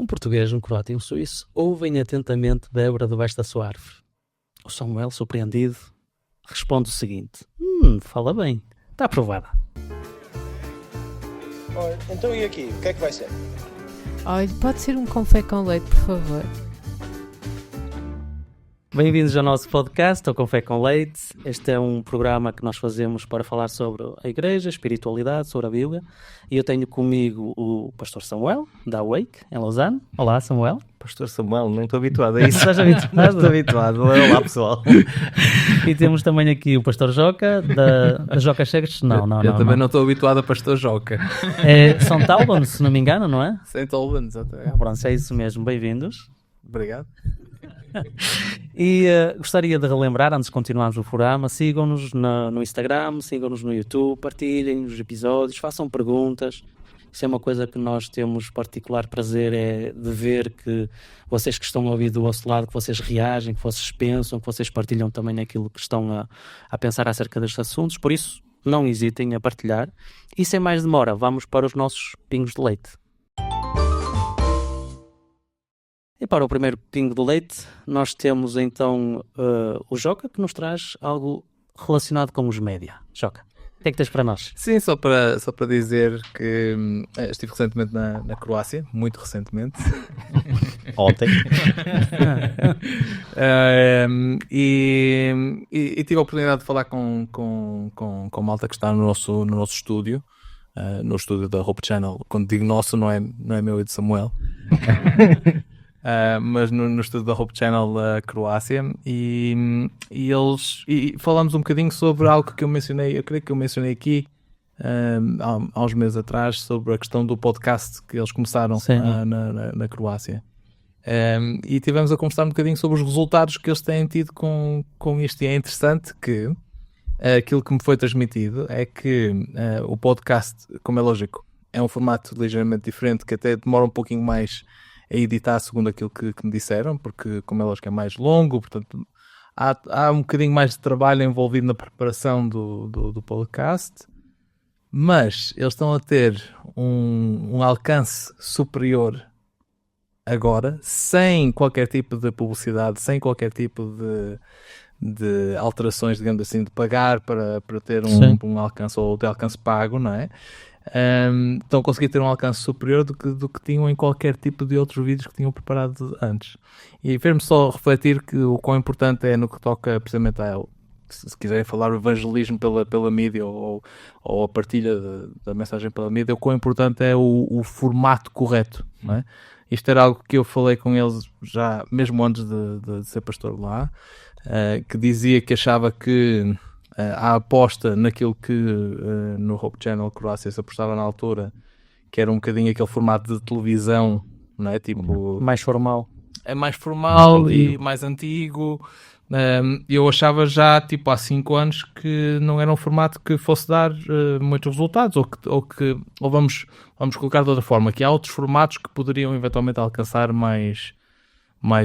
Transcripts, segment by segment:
português, um croata e um suíço ouvem atentamente Débora debaixo da sua árvore. O Samuel, surpreendido, responde o seguinte: fala bem, está aprovada. Olha, então e aqui, o que é que vai ser? Olha, pode ser um café com leite, por favor. Bem-vindos ao nosso podcast, ao Café com Leite. Este é um programa que nós fazemos para falar sobre a Igreja, a espiritualidade, sobre a Bíblia. E eu tenho comigo o pastor Samuel, da Awake, em Lausanne. Olá, Samuel. Pastor Samuel, não estou habituado a isso. Estás habituado? Não estou habituado. Olá, pessoal. E temos também aqui o pastor Joca, da Joca Chegas. Eu também não estou habituado a pastor Joca. É São Talbot, se não me engano, não é? St. Albans, até. Pronto, é isso mesmo. Bem-vindos. Obrigado. E gostaria de relembrar, antes de continuarmos o programa, sigam-nos no Instagram, sigam-nos no YouTube, partilhem os episódios, façam perguntas. Isso é uma coisa que nós temos particular prazer, é de ver que vocês que estão a ouvir do vosso lado, que vocês reagem, que vocês pensam, que vocês partilham também naquilo que estão a pensar acerca destes assuntos. Por isso, não hesitem a partilhar. E sem mais demora, vamos para os nossos pingos de leite. E para o primeiro pingo de leite, nós temos então o Joca, que nos traz algo relacionado com os média. Joca, o que é que tens para nós? Sim, só para dizer que estive recentemente na Croácia, muito recentemente. Ontem. E tive a oportunidade de falar com malta que está no nosso estúdio, no estúdio da Hope Channel. Quando digo nosso, não é meu e de Samuel. Mas no estúdio da Hope Channel da Croácia e falamos um bocadinho sobre algo que eu mencionei, eu creio que eu mencionei aqui há uns meses atrás, sobre a questão do podcast que eles começaram na Croácia. E tivemos a conversar um bocadinho sobre os resultados que eles têm tido com isto, e é interessante que aquilo que me foi transmitido é que o podcast, como é lógico, é um formato ligeiramente diferente, que até demora um pouquinho mais a editar segundo aquilo que me disseram, porque como é lógico é mais longo, portanto há um bocadinho mais de trabalho envolvido na preparação do podcast, mas eles estão a ter um alcance superior agora, sem qualquer tipo de publicidade, sem qualquer tipo de alterações, digamos assim, de pagar para ter um alcance, ou de alcance pago, não é? Estão a conseguir ter um alcance superior do que tinham em qualquer tipo de outros vídeos que tinham preparado antes. E fez-me só refletir que o quão importante é no que toca precisamente se quiserem falar o evangelismo pela mídia ou a partilha da mensagem pela mídia, o quão importante é o formato correto, não é? Isto era algo que eu falei com eles já mesmo antes de ser pastor lá, que dizia que achava que a aposta naquilo que no Hope Channel Croácia se apostava na altura, que era um bocadinho aquele formato de televisão, não é? Tipo, mais formal. É mais formal e mais antigo. Eu achava já, tipo, há 5 anos que não era um formato que fosse dar muitos resultados, ou vamos colocar de outra forma, que há outros formatos que poderiam eventualmente alcançar mais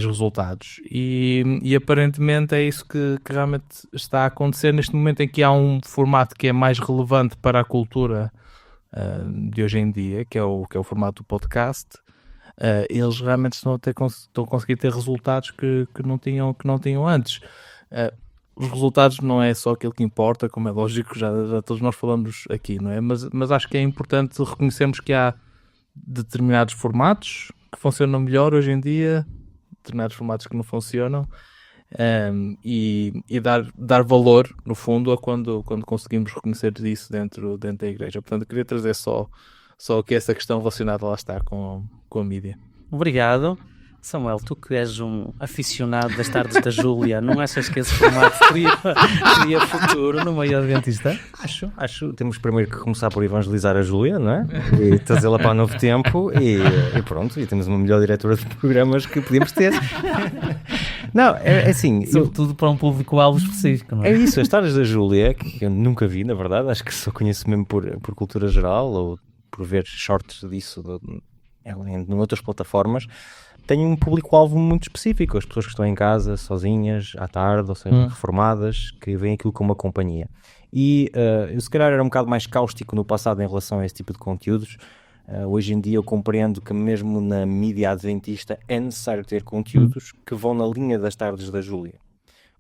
resultados, e aparentemente é isso que realmente está a acontecer neste momento, em que há um formato que é mais relevante para a cultura de hoje em dia, que é o formato do podcast. Eles realmente estão a conseguir ter resultados que não tinham antes. Os resultados não é só aquilo que importa, como é lógico, já todos nós falamos aqui, não é? Mas acho que é importante reconhecermos que há determinados formatos que funcionam melhor hoje em dia, determinados formatos que não funcionam, e dar valor, no fundo, a quando conseguimos reconhecer isso dentro da igreja. Portanto, eu queria trazer só aqui essa questão relacionada, lá está, com a mídia. Obrigado. Samuel, tu que és um aficionado das tardes da Júlia, não achas que esse formato teria futuro no meio adventista? Acho. Temos primeiro que começar por evangelizar a Júlia, não é? E trazê-la para o Novo Tempo e pronto, e temos uma melhor diretora de programas que podíamos ter. Não, é assim... Sobretudo para um público-alvo específico, não é? É isso, as histórias da Júlia, que eu nunca vi, na verdade, acho que só conheço mesmo por cultura geral, ou por ver shorts disso em outras plataformas. Tem um público-alvo muito específico, as pessoas que estão em casa, sozinhas, à tarde, ou seja, reformadas, que veem aquilo como uma companhia. E eu se calhar era um bocado mais cáustico no passado em relação a esse tipo de conteúdos, Hoje em dia eu compreendo que mesmo na mídia adventista é necessário ter conteúdos que vão na linha das tardes da Júlia.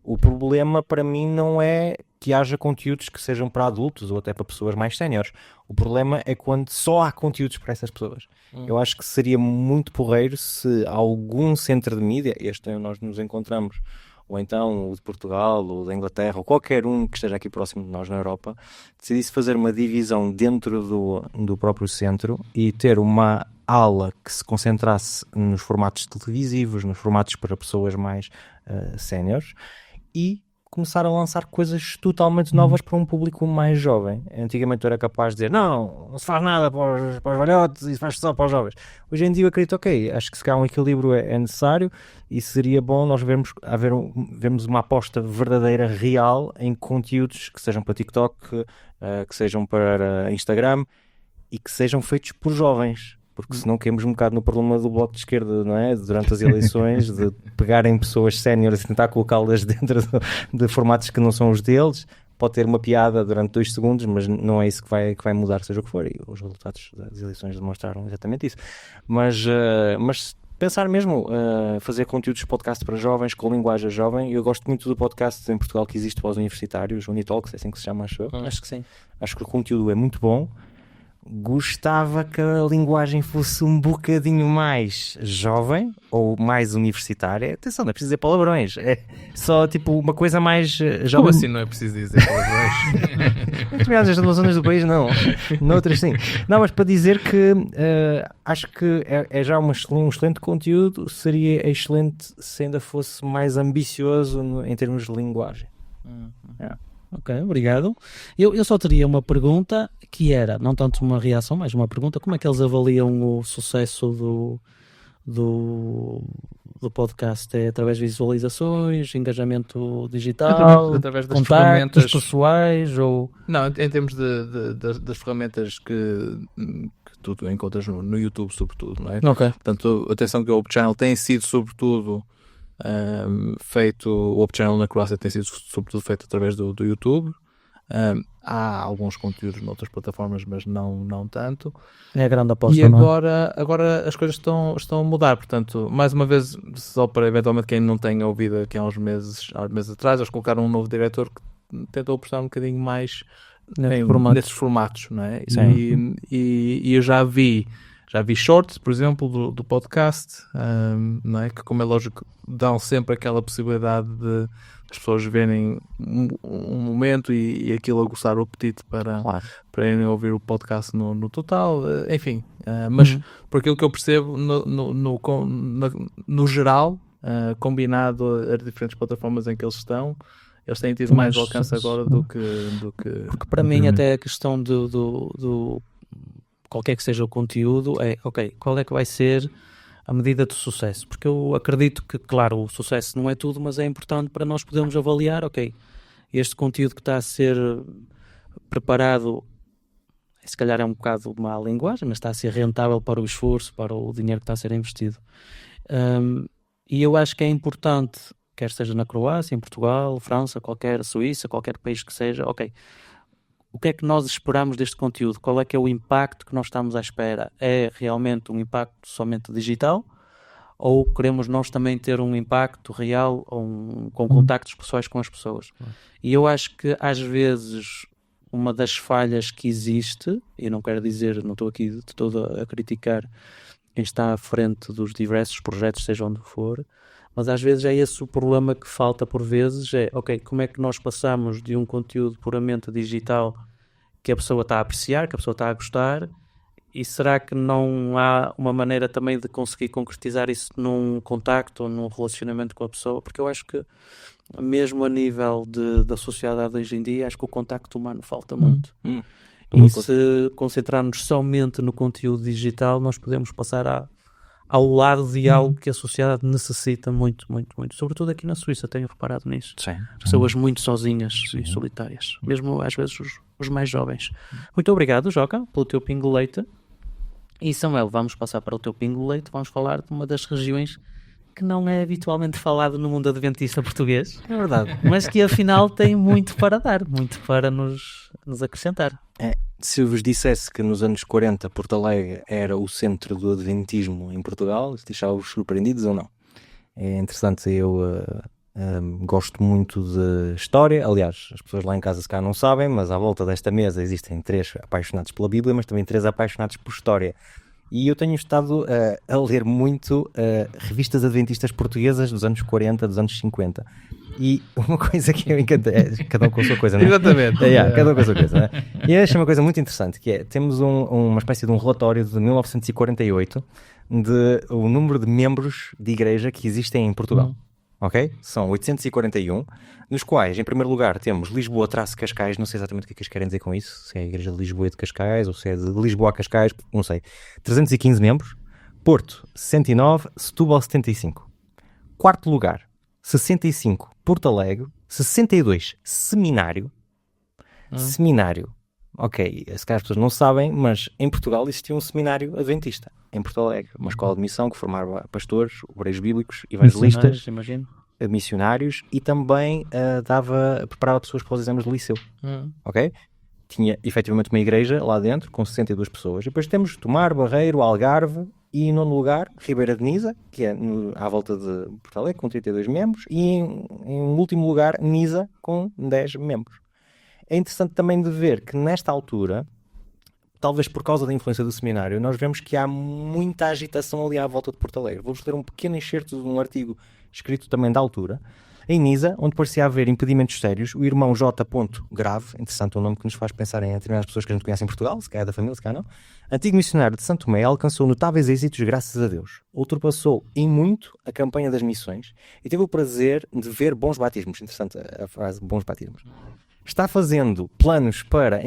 O problema para mim não é que haja conteúdos que sejam para adultos ou até para pessoas mais séniores. O problema é quando só há conteúdos para essas pessoas. Eu acho que seria muito porreiro se algum centro de mídia, este onde nós nos encontramos, ou então o de Portugal, ou da Inglaterra, ou qualquer um que esteja aqui próximo de nós na Europa, decidisse fazer uma divisão dentro do próprio centro e ter uma ala que se concentrasse nos formatos televisivos, nos formatos para pessoas mais séniores, e começar a lançar coisas totalmente novas para um público mais jovem. Antigamente eu era capaz de dizer, não se faz nada para os velhotes e faz só para os jovens. Hoje em dia eu acredito, acho que se calhar um equilíbrio é necessário e seria bom nós vermos uma aposta verdadeira, real, em conteúdos que sejam para TikTok, que sejam para Instagram e que sejam feitos por jovens. Porque senão caímos um bocado no problema do Bloco de Esquerda, não é? Durante as eleições, de pegarem pessoas séniores e tentar colocá-las dentro de formatos que não são os deles. Pode ter uma piada durante 2 segundos, mas não é isso que vai mudar, seja o que for. E os resultados das eleições demonstraram exatamente isso. Mas pensar mesmo, fazer conteúdos de podcast para jovens, com linguagem jovem. Eu gosto muito do podcast em Portugal que existe para os universitários, o Unitalks, é assim que se chama, acho eu. Acho que sim. Acho que o conteúdo é muito bom. Gostava que a linguagem fosse um bocadinho mais jovem ou mais universitária. Atenção, não é preciso dizer palavrões, é só tipo uma coisa mais jovem. Como assim não é preciso dizer palavrões? Muito bem, nestas zonas do país não, noutras sim. Não, mas para dizer que acho que é já um excelente conteúdo, seria excelente se ainda fosse mais ambicioso em termos de linguagem. Ok, obrigado. Eu só teria uma pergunta que era, não tanto uma reação, mas uma pergunta: como é que eles avaliam o sucesso do podcast? É através de visualizações, engajamento digital, através das contactos ferramentas pessoais ou... Não, em termos das ferramentas que tu encontras no YouTube, sobretudo, não é? Ok. Portanto, atenção que o Hope Channel tem sido, sobretudo, feito, o Hope Channel na Croácia tem sido, sobretudo, feito através do YouTube. Há alguns conteúdos noutras plataformas, mas não tanto. É a grande aposta, E não é? agora as coisas estão a mudar. Portanto, mais uma vez, só para eventualmente quem não tenha ouvido aqui há uns meses atrás, eles colocaram um novo diretor que tentou apostar um bocadinho mais nesses formatos, não é? E eu já vi shorts, por exemplo, do podcast, não é? Que, como é lógico, dão sempre aquela possibilidade de as pessoas verem um momento e aquilo aguçar o apetite para irem ouvir o podcast no total, enfim. Mas por aquilo que eu percebo, no geral, combinado as diferentes plataformas em que eles estão, eles têm tido mais alcance agora do que... Porque para mim até a questão do qualquer que seja o conteúdo é, ok, qual é que vai ser a medida de sucesso? Porque eu acredito que, claro, o sucesso não é tudo, mas é importante para nós podermos avaliar, ok, este conteúdo que está a ser preparado, se calhar é um bocado má linguagem, mas está a ser rentável para o esforço, para o dinheiro que está a ser investido. E eu acho que é importante, quer seja na Croácia, em Portugal, França, Suíça, qualquer país que seja, ok, o que é que nós esperamos deste conteúdo? Qual é que é o impacto que nós estamos à espera? É realmente um impacto somente digital? Ou queremos nós também ter um impacto real com contactos pessoais com as pessoas? E eu acho que às vezes uma das falhas que existe, e não quero dizer, não estou aqui de todo a criticar quem está à frente dos diversos projetos, seja onde for, mas às vezes é esse o problema que falta por vezes, é, ok, como é que nós passamos de um conteúdo puramente digital que a pessoa está a apreciar, que a pessoa está a gostar, e será que não há uma maneira também de conseguir concretizar isso num contacto ou num relacionamento com a pessoa? Porque eu acho que mesmo a nível da sociedade hoje em dia, acho que o contacto humano falta muito. E se concentrarmos somente no conteúdo digital, nós podemos passar ao lado de algo que a sociedade necessita muito, muito, muito. Sobretudo aqui na Suíça, tenho reparado nisso. Sim. Pessoas muito sozinhas e solitárias. Mesmo às vezes os mais jovens. Muito obrigado, Joca, pelo teu pingo-leite. E Samuel, vamos passar para o teu pingo-leite. Vamos falar de uma das regiões que não é habitualmente falado no mundo adventista português, é verdade, mas que afinal tem muito para dar, muito para nos acrescentar. Se eu vos dissesse que nos anos 40 Porto Alegre era o centro do adventismo em Portugal, se deixava-vos surpreendidos ou não? É interessante, eu gosto muito de história, aliás, as pessoas lá em casa se calhar não sabem, mas à volta desta mesa existem 3 apaixonados pela Bíblia, mas também 3 apaixonados por história. E eu tenho estado a ler muito revistas adventistas portuguesas dos anos 40, dos anos 50. E uma coisa que eu encanto cada um com a sua coisa, não é? Exatamente. Cada um com a sua coisa, não é? E eu achei uma coisa muito interessante, que é, temos uma espécie de um relatório de 1948 de o número de membros de igreja que existem em Portugal. Ok? São 841, nos quais, em primeiro lugar, temos Lisboa-Cascais, não sei exatamente o que é que eles querem dizer com isso, se é a igreja de Lisboa e de Cascais, ou se é de Lisboa a Cascais, não sei. 315 membros. Porto, 69, Setúbal, 75. Quarto lugar, 65, Porto Alegre, 62, Seminário. Seminário. Ok, se calhar as pessoas não sabem, mas em Portugal existia um seminário adventista, em Porto Alegre, uma escola de missão que formava pastores, obreiros bíblicos, evangelistas, missionários e também preparava pessoas para os exames do liceu. Ok? Tinha efetivamente uma igreja lá dentro com 62 pessoas. E depois temos Tomar, Barreiro, Algarve e em nono lugar Ribeira de Nisa, que é à volta de Porto Alegre, com 32 membros, e em último lugar Nisa, com 10 membros. É interessante também de ver que nesta altura, talvez por causa da influência do seminário, nós vemos que há muita agitação ali à volta de Porto Alegre. Vou-vos ler um pequeno excerto de um artigo escrito também da altura. Em Nisa, onde parecia haver impedimentos sérios, o irmão J. Grave, interessante o nome que nos faz pensar em determinadas pessoas que a gente conhece em Portugal, se calhar da família, se calhar não, antigo missionário de Santo Tomé, alcançou notáveis êxitos graças a Deus. Ultrapassou em muito a campanha das missões e teve o prazer de ver bons batismos. Interessante a frase, bons batismos. Está fazendo planos para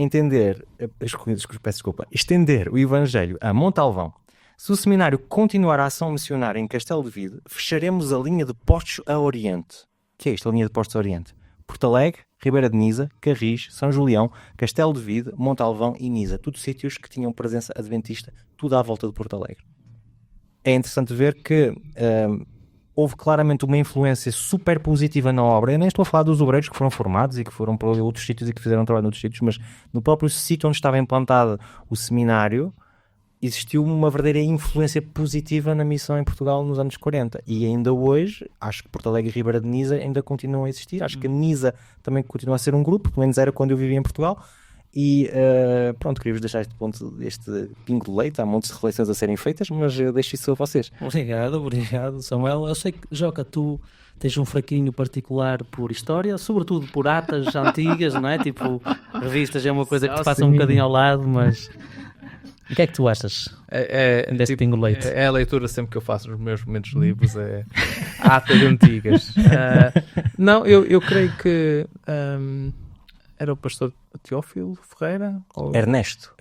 estender o Evangelho a Montalvão. Se o seminário continuar a ação missionária em Castelo de Vide, fecharemos a linha de postos a Oriente. O que é isto, a linha de postos a Oriente? Porto Alegre, Ribeira de Nisa, Carris, São Julião, Castelo de Vide, Montalvão e Nisa. Tudo sítios que tinham presença adventista, tudo à volta de Porto Alegre. É interessante ver que houve claramente uma influência super positiva na obra. Eu nem estou a falar dos obreiros que foram formados e que foram para outros sítios e que fizeram trabalho noutros sítios, mas no próprio sítio onde estava implantado o seminário, existiu uma verdadeira influência positiva na missão em Portugal nos anos 40. E ainda hoje, acho que Porto Alegre e Ribeira de Nisa ainda continuam a existir. Acho que a Nisa também continua a ser um grupo, pelo menos era quando eu vivia em Portugal. E pronto, queria-vos deixar este pingo de leite. Há montes de reflexões a serem feitas, mas eu deixo isso a vocês. Obrigado, Samuel. Eu sei que, Joca, tu tens um fraquinho particular por história, sobretudo por atas antigas, não é? Tipo, revistas é uma coisa que te passa um bocadinho ao lado, mas o que é que tu achas deste pingo de leite? É a leitura sempre que eu faço nos meus momentos livres, é atas antigas. Não, eu creio que era o pastor Teófilo Ferreira? Ou... Ernesto,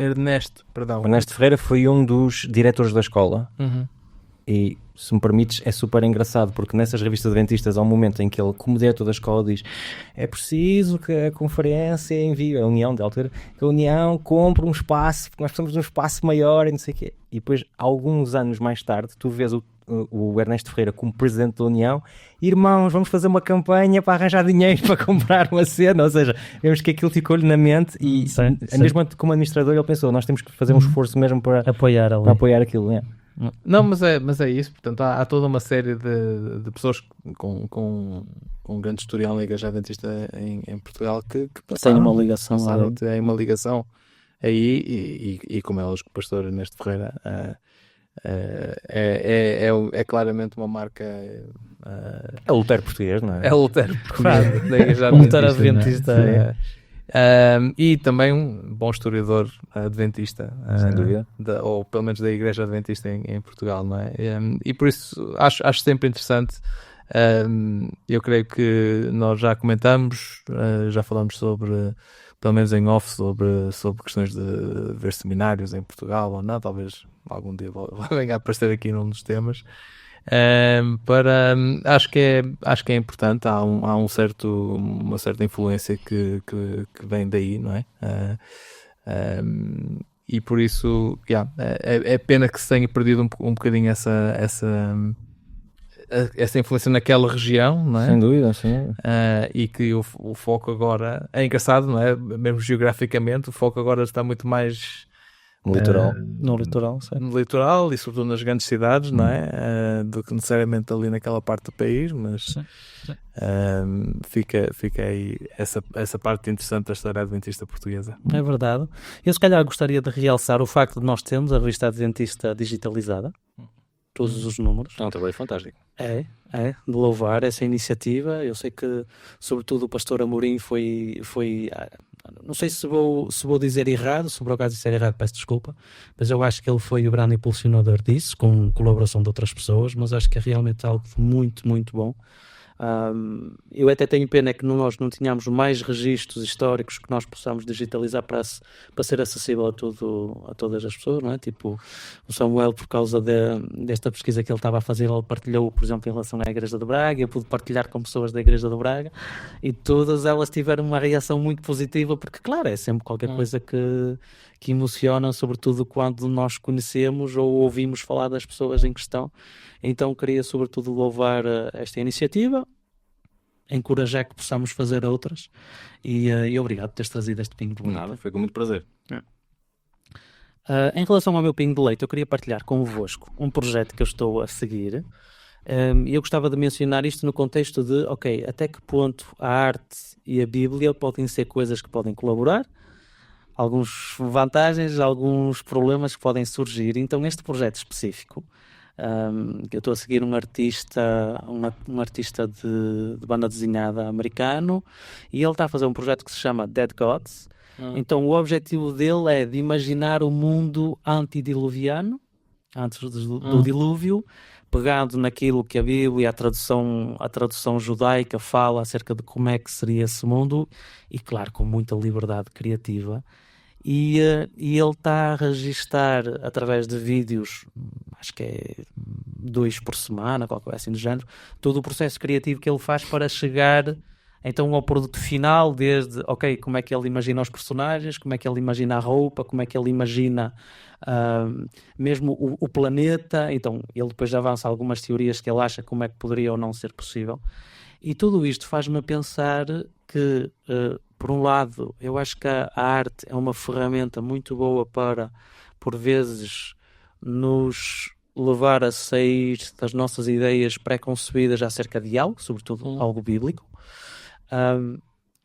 perdão. O Ernesto Ferreira foi um dos diretores da escola. E, se me permites, é super engraçado, porque nessas revistas adventistas há um momento em que ele, como diretor da escola, diz: é preciso que a conferência envie, a União, de altura, que a União compre um espaço, porque nós precisamos de um espaço maior e não sei o quê. E depois, alguns anos mais tarde, tu vês o Ernesto Ferreira como presidente da União: irmãos, vamos fazer uma campanha para arranjar dinheiro para comprar uma cena. Ou seja, vemos que aquilo ficou-lhe na mente e, mesmo como administrador, ele pensou: nós temos que fazer um esforço mesmo para apoiar aquilo. Não, mas é isso. Portanto, há toda uma série de pessoas com grande historial na Igreja Adventista em Portugal que tem uma ligação lá. Tem uma ligação aí e como é lógico, o pastor Ernesto Ferreira é claramente uma marca. É o Lutero português, não é? É o Lutero português da Igreja Adventista. E também um bom historiador adventista, sem dúvida, ou pelo menos da Igreja Adventista em Portugal, não é? E por isso acho sempre interessante. Eu creio que nós já comentamos, já falamos sobre, pelo menos em off, sobre questões de ver seminários em Portugal ou não. Talvez algum dia venha a aparecer aqui num dos temas. Acho que é importante. Há uma certa influência que vem daí, não é? E por isso é pena que se tenha perdido um bocadinho essa influência naquela região, não é? Sem dúvida, sim. E que o foco agora é engraçado, não é? Mesmo geograficamente, o foco agora está muito mais No litoral. No litoral, certo? no litoral e sobretudo nas grandes cidades, não é? Do que necessariamente ali naquela parte do país, mas Sim. fica aí essa parte interessante da história adventista portuguesa. É verdade. Eu se calhar gostaria de realçar o facto de nós termos a revista Adventista digitalizada, todos os números. É um trabalho fantástico. É, de louvar essa iniciativa. Eu sei que, sobretudo, o pastor Amorim foi não sei se vou dizer errado, se por acaso disser errado, peço desculpa, mas eu acho que ele foi o grande impulsionador disso, com colaboração de outras pessoas, mas acho que é realmente algo muito, muito bom. Eu até tenho pena que nós não tínhamos mais registros históricos que nós possamos digitalizar para ser acessível a todas as pessoas, não é? Tipo, o Samuel, por causa desta pesquisa que ele estava a fazer, ele partilhou, por exemplo, em relação à Igreja de Braga. Eu pude partilhar com pessoas da Igreja de Braga e todas elas tiveram uma reação muito positiva, porque, claro, é sempre qualquer coisa que emociona, sobretudo quando nós conhecemos ou ouvimos falar das pessoas em questão. Então queria sobretudo louvar esta iniciativa, encorajar que possamos fazer outras e obrigado por teres trazido este pingo de leite. Nada, foi com muito prazer. Em relação ao meu pingo de leite, eu queria partilhar convosco um projeto que eu estou a seguir. E eu gostava de mencionar isto no contexto de, até que ponto a arte e a Bíblia podem ser coisas que podem colaborar, algumas vantagens, alguns problemas que podem surgir. Então este projeto específico, eu estou a seguir um artista de banda desenhada americano, e ele está a fazer um projeto que se chama Dead Gods. Então o objetivo dele é de imaginar o mundo antediluviano, antes do dilúvio, pegando naquilo que a Bíblia, a tradução judaica fala acerca de como é que seria esse mundo, e claro, com muita liberdade criativa. E ele está a registar através de vídeos, acho que é 2 por semana, qualquer coisa assim do género, todo o processo criativo que ele faz para chegar então ao produto final, desde como é que ele imagina os personagens, como é que ele imagina a roupa, como é que ele imagina mesmo o planeta. Então ele depois avança algumas teorias que ele acha como é que poderia ou não ser possível. E tudo isto faz-me pensar que, por um lado, eu acho que a arte é uma ferramenta muito boa para, por vezes, nos levar a sair das nossas ideias pré-concebidas acerca de algo, sobretudo algo bíblico.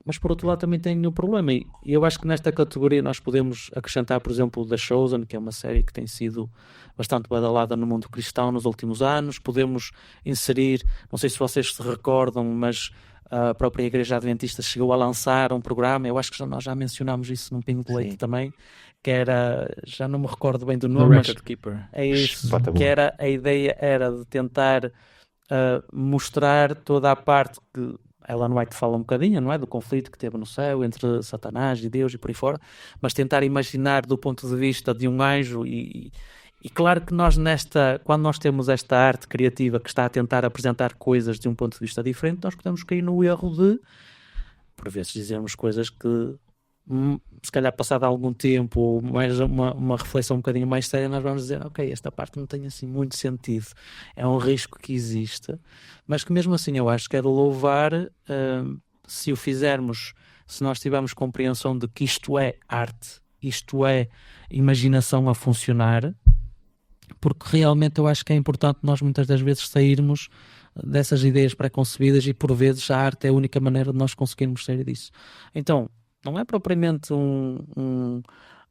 Mas por outro lado também tem um problema, e eu acho que nesta categoria nós podemos acrescentar, por exemplo, The Chosen, que é uma série que tem sido bastante badalada no mundo cristão nos últimos anos. Podemos inserir, não sei se vocês se recordam, mas a própria Igreja Adventista chegou a lançar um programa, eu acho que nós já mencionámos isso num Pingo de Leite também, que era, já não me recordo bem do nome, mas Record Keeper. é isso, que era, a ideia era de tentar mostrar toda a parte que Ellen White fala um bocadinho, não é? Do conflito que teve no céu entre Satanás e Deus e por aí fora, mas tentar imaginar do ponto de vista de um anjo e claro que nós quando nós temos esta arte criativa que está a tentar apresentar coisas de um ponto de vista diferente, nós podemos cair no erro de, por vezes, dizermos coisas que se calhar passado algum tempo ou mais uma reflexão um bocadinho mais séria, nós vamos dizer, esta parte não tem assim muito sentido, é um risco que existe, mas que mesmo assim eu acho que é de louvar se o fizermos, se nós tivermos compreensão de que isto é arte, isto é imaginação a funcionar, porque realmente eu acho que é importante nós muitas das vezes sairmos dessas ideias pré-concebidas, e por vezes a arte é a única maneira de nós conseguirmos sair disso. Então não é propriamente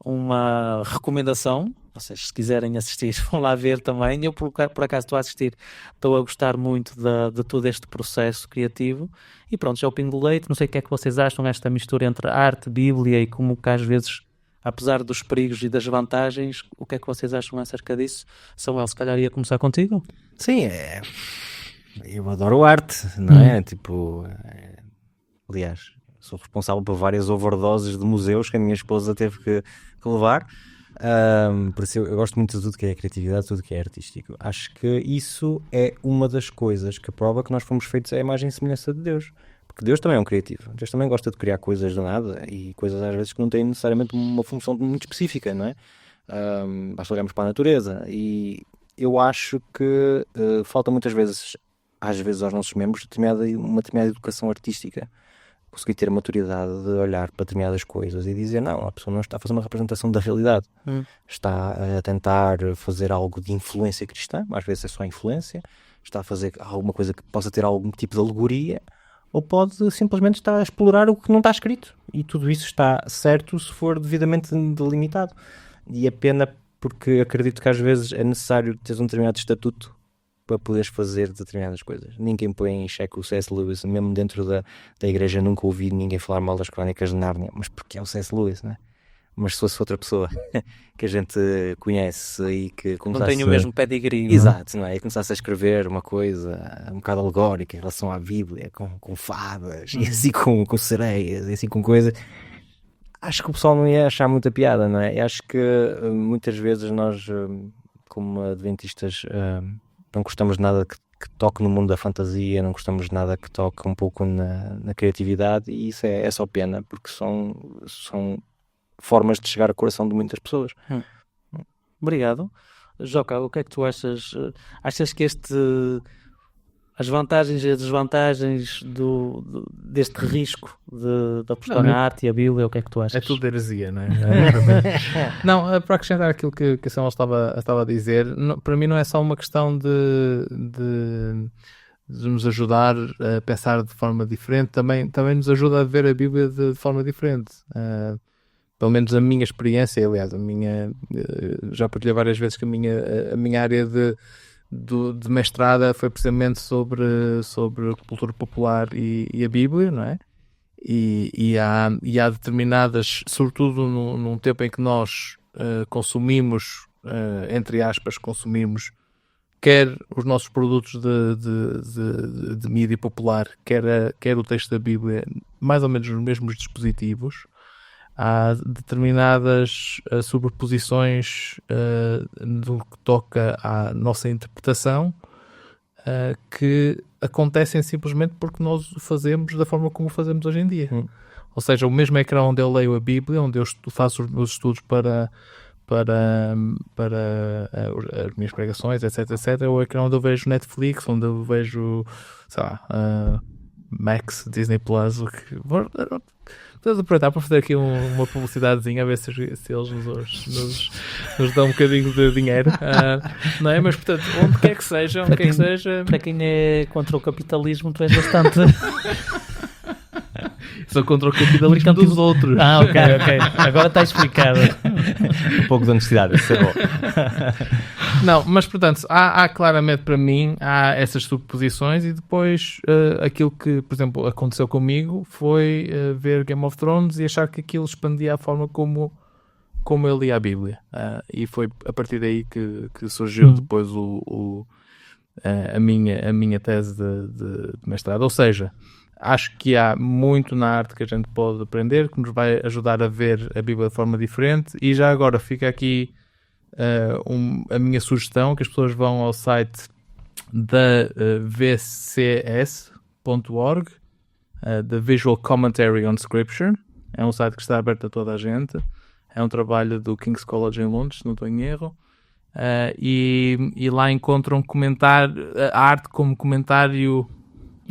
uma recomendação. Vocês, se quiserem assistir, vão lá ver também. Eu, por acaso, estou a assistir, estou a gostar muito de todo este processo criativo. E pronto, já é o Pingo de Leite. Não sei o que é que vocês acham, esta mistura entre arte, Bíblia, e como que às vezes, apesar dos perigos e das vantagens, o que é que vocês acham acerca disso? Samuel, se calhar ia começar contigo? Sim, eu adoro arte, não é? Aliás, sou responsável por várias overdoses de museus que a minha esposa teve que levar. Por isso eu gosto muito de tudo que é criatividade, tudo que é artístico. Acho que isso é uma das coisas que prova que nós fomos feitos à imagem e semelhança de Deus. Porque Deus também é um criativo. Deus também gosta de criar coisas do nada, e coisas às vezes que não têm necessariamente uma função muito específica, não é? Basta olharmos para a natureza. E eu acho que falta muitas vezes às vezes aos nossos membros uma determinada educação artística, conseguir ter a maturidade de olhar para determinadas coisas e dizer, não, a pessoa não está a fazer uma representação da realidade, está a tentar fazer algo de influência cristã, às vezes é só influência, está a fazer alguma coisa que possa ter algum tipo de alegoria, ou pode simplesmente estar a explorar o que não está escrito, e tudo isso está certo se for devidamente delimitado. E é pena porque acredito que às vezes é necessário ter um determinado estatuto para poderes fazer determinadas coisas. Ninguém põe em xeque o C.S. Lewis, mesmo dentro da igreja nunca ouvi ninguém falar mal das Crónicas de Nárnia, mas porque é o C.S. Lewis, não é? Mas se fosse outra pessoa que a gente conhece e que começasse... Não tem o mesmo pedigree. Exato, não é? E começasse a escrever uma coisa um bocado alegórica em relação à Bíblia, com fadas, e assim com sereias, e assim com coisas... Acho que o pessoal não ia achar muita piada, não é? E acho que muitas vezes nós, como adventistas, não gostamos de nada que toque no mundo da fantasia, não gostamos de nada que toque um pouco na criatividade, e isso é só pena, porque são formas de chegar ao coração de muitas pessoas. Obrigado. Joca, o que é que tu achas? Achas que as vantagens e as desvantagens deste risco de apostar na arte e a Bíblia, o que é que tu achas? É tudo heresia, não é? Não, para acrescentar aquilo que a Samuel estava a dizer, para mim não é só uma questão de nos ajudar a pensar de forma diferente, também nos ajuda a ver a Bíblia de forma diferente. Pelo menos a minha experiência, aliás, já partilhei várias vezes que a minha área de mestrada foi precisamente sobre cultura popular e a Bíblia, não é? E há determinadas, sobretudo num tempo em que nós consumimos, entre aspas, quer os nossos produtos de mídia popular, quer o texto da Bíblia, mais ou menos nos mesmos dispositivos. Há determinadas sobreposições no que toca à nossa interpretação que acontecem simplesmente porque nós o fazemos da forma como o fazemos hoje em dia. Ou seja, o mesmo ecrã onde eu leio a Bíblia, onde eu faço os meus estudos para as minhas pregações, etc, é o ecrã onde eu vejo Netflix, onde eu vejo, sei lá, Max, Disney Plus, Vamos aproveitar para fazer aqui uma publicidadezinha, a ver se eles nos dão um bocadinho de dinheiro, não é? Mas, portanto, onde quer que seja, Para quem é contra o capitalismo, tu és bastante... Sou contra o capitalismo dos outros. Ok. Agora está explicado. Um pouco de honestidade, isso é bom. Não, mas portanto, há claramente para mim, há essas subposições e depois aquilo que, por exemplo, aconteceu comigo foi ver Game of Thrones e achar que aquilo expandia a forma como eu li a Bíblia. E foi a partir daí que surgiu depois a minha tese de mestrado. Ou seja, acho que há muito na arte que a gente pode aprender, que nos vai ajudar a ver a Bíblia de forma diferente. E já agora fica aqui a minha sugestão, que as pessoas vão ao site da vcs.org, da Visual Commentary on Scripture. É um site que está aberto a toda a gente. É um trabalho do King's College em Londres, se não estou em erro. E lá encontram a arte como comentário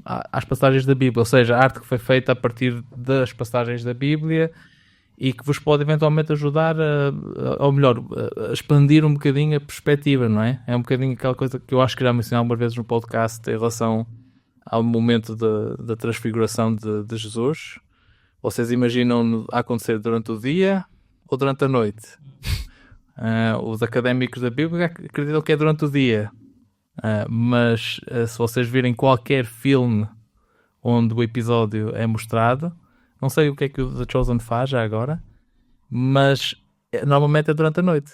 às passagens da Bíblia, ou seja, a arte que foi feita a partir das passagens da Bíblia e que vos pode eventualmente ajudar ou melhor, a expandir um bocadinho a perspectiva, não é? É um bocadinho aquela coisa que eu acho que já mencionei algumas vezes no podcast em relação ao momento da transfiguração de Jesus. Vocês imaginam a acontecer durante o dia ou durante a noite? Os académicos da Bíblia acreditam que é durante o dia. Mas se vocês virem qualquer filme onde o episódio é mostrado, não sei o que é que o The Chosen faz já agora, mas normalmente é durante a noite.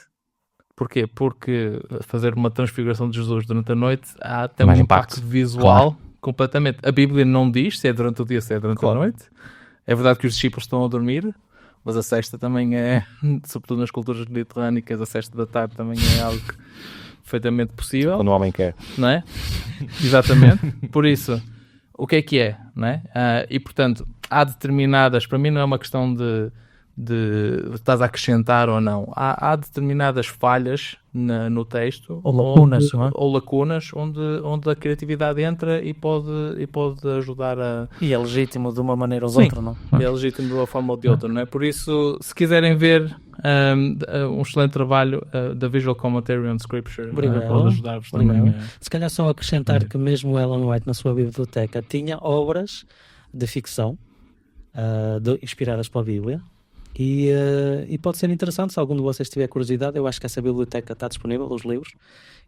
Porquê? Porque fazer uma transfiguração de Jesus durante a noite tem um impacto visual completamente. A Bíblia não diz se é durante o dia, se é durante a noite. É verdade que os discípulos estão a dormir, mas a sexta também é, sobretudo nas culturas mediterrânicas, a sexta da tarde também é algo perfeitamente possível. Quando o homem quer. Não é? Exatamente. Por isso, o que é? Não é? E portanto, há determinadas, para mim não é uma questão de estás a acrescentar ou não. Há determinadas falhas no texto Ou lacunas, não é? ou lacunas onde a criatividade entra e pode ajudar a... E é legítimo de uma maneira ou de Sim. outra, não? É legítimo de uma forma ou de outra, não é? Por isso, se quiserem ver um excelente trabalho da Visual Commentary on Scripture, Obrigado. pode ajudar-vos Obrigado. também. Se calhar só acrescentar que mesmo Ellen White na sua biblioteca tinha obras de ficção inspiradas pela Bíblia e pode ser interessante se algum de vocês tiver curiosidade. Eu acho que essa biblioteca está disponível, os livros,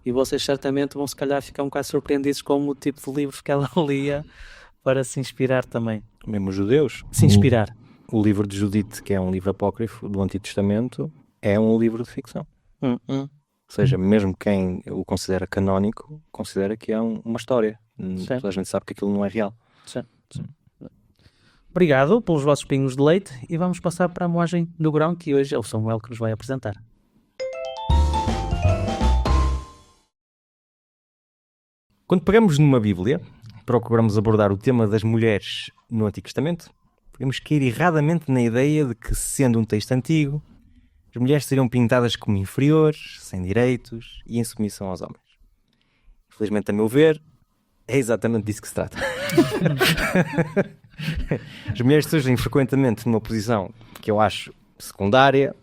e vocês certamente vão se calhar ficar um bocado surpreendidos com o tipo de livros que ela lia para se inspirar também. Mesmo os judeus. Se inspirar. O livro de Judite, que é um livro apócrifo do Antigo Testamento, é um livro de ficção. Ou seja, mesmo quem o considera canónico, considera que é uma história. Certo. Toda a gente sabe que aquilo não é real. Sim. Obrigado pelos vossos pingos de leite e vamos passar para a moagem do grão, que hoje é o Samuel que nos vai apresentar. Quando pegamos numa Bíblia, procuramos abordar o tema das mulheres no Antigo Testamento, podemos cair erradamente na ideia de que, sendo um texto antigo, as mulheres seriam pintadas como inferiores, sem direitos e em submissão aos homens. Infelizmente, a meu ver, é exatamente disso que se trata. As mulheres surgem frequentemente numa posição que eu acho secundária,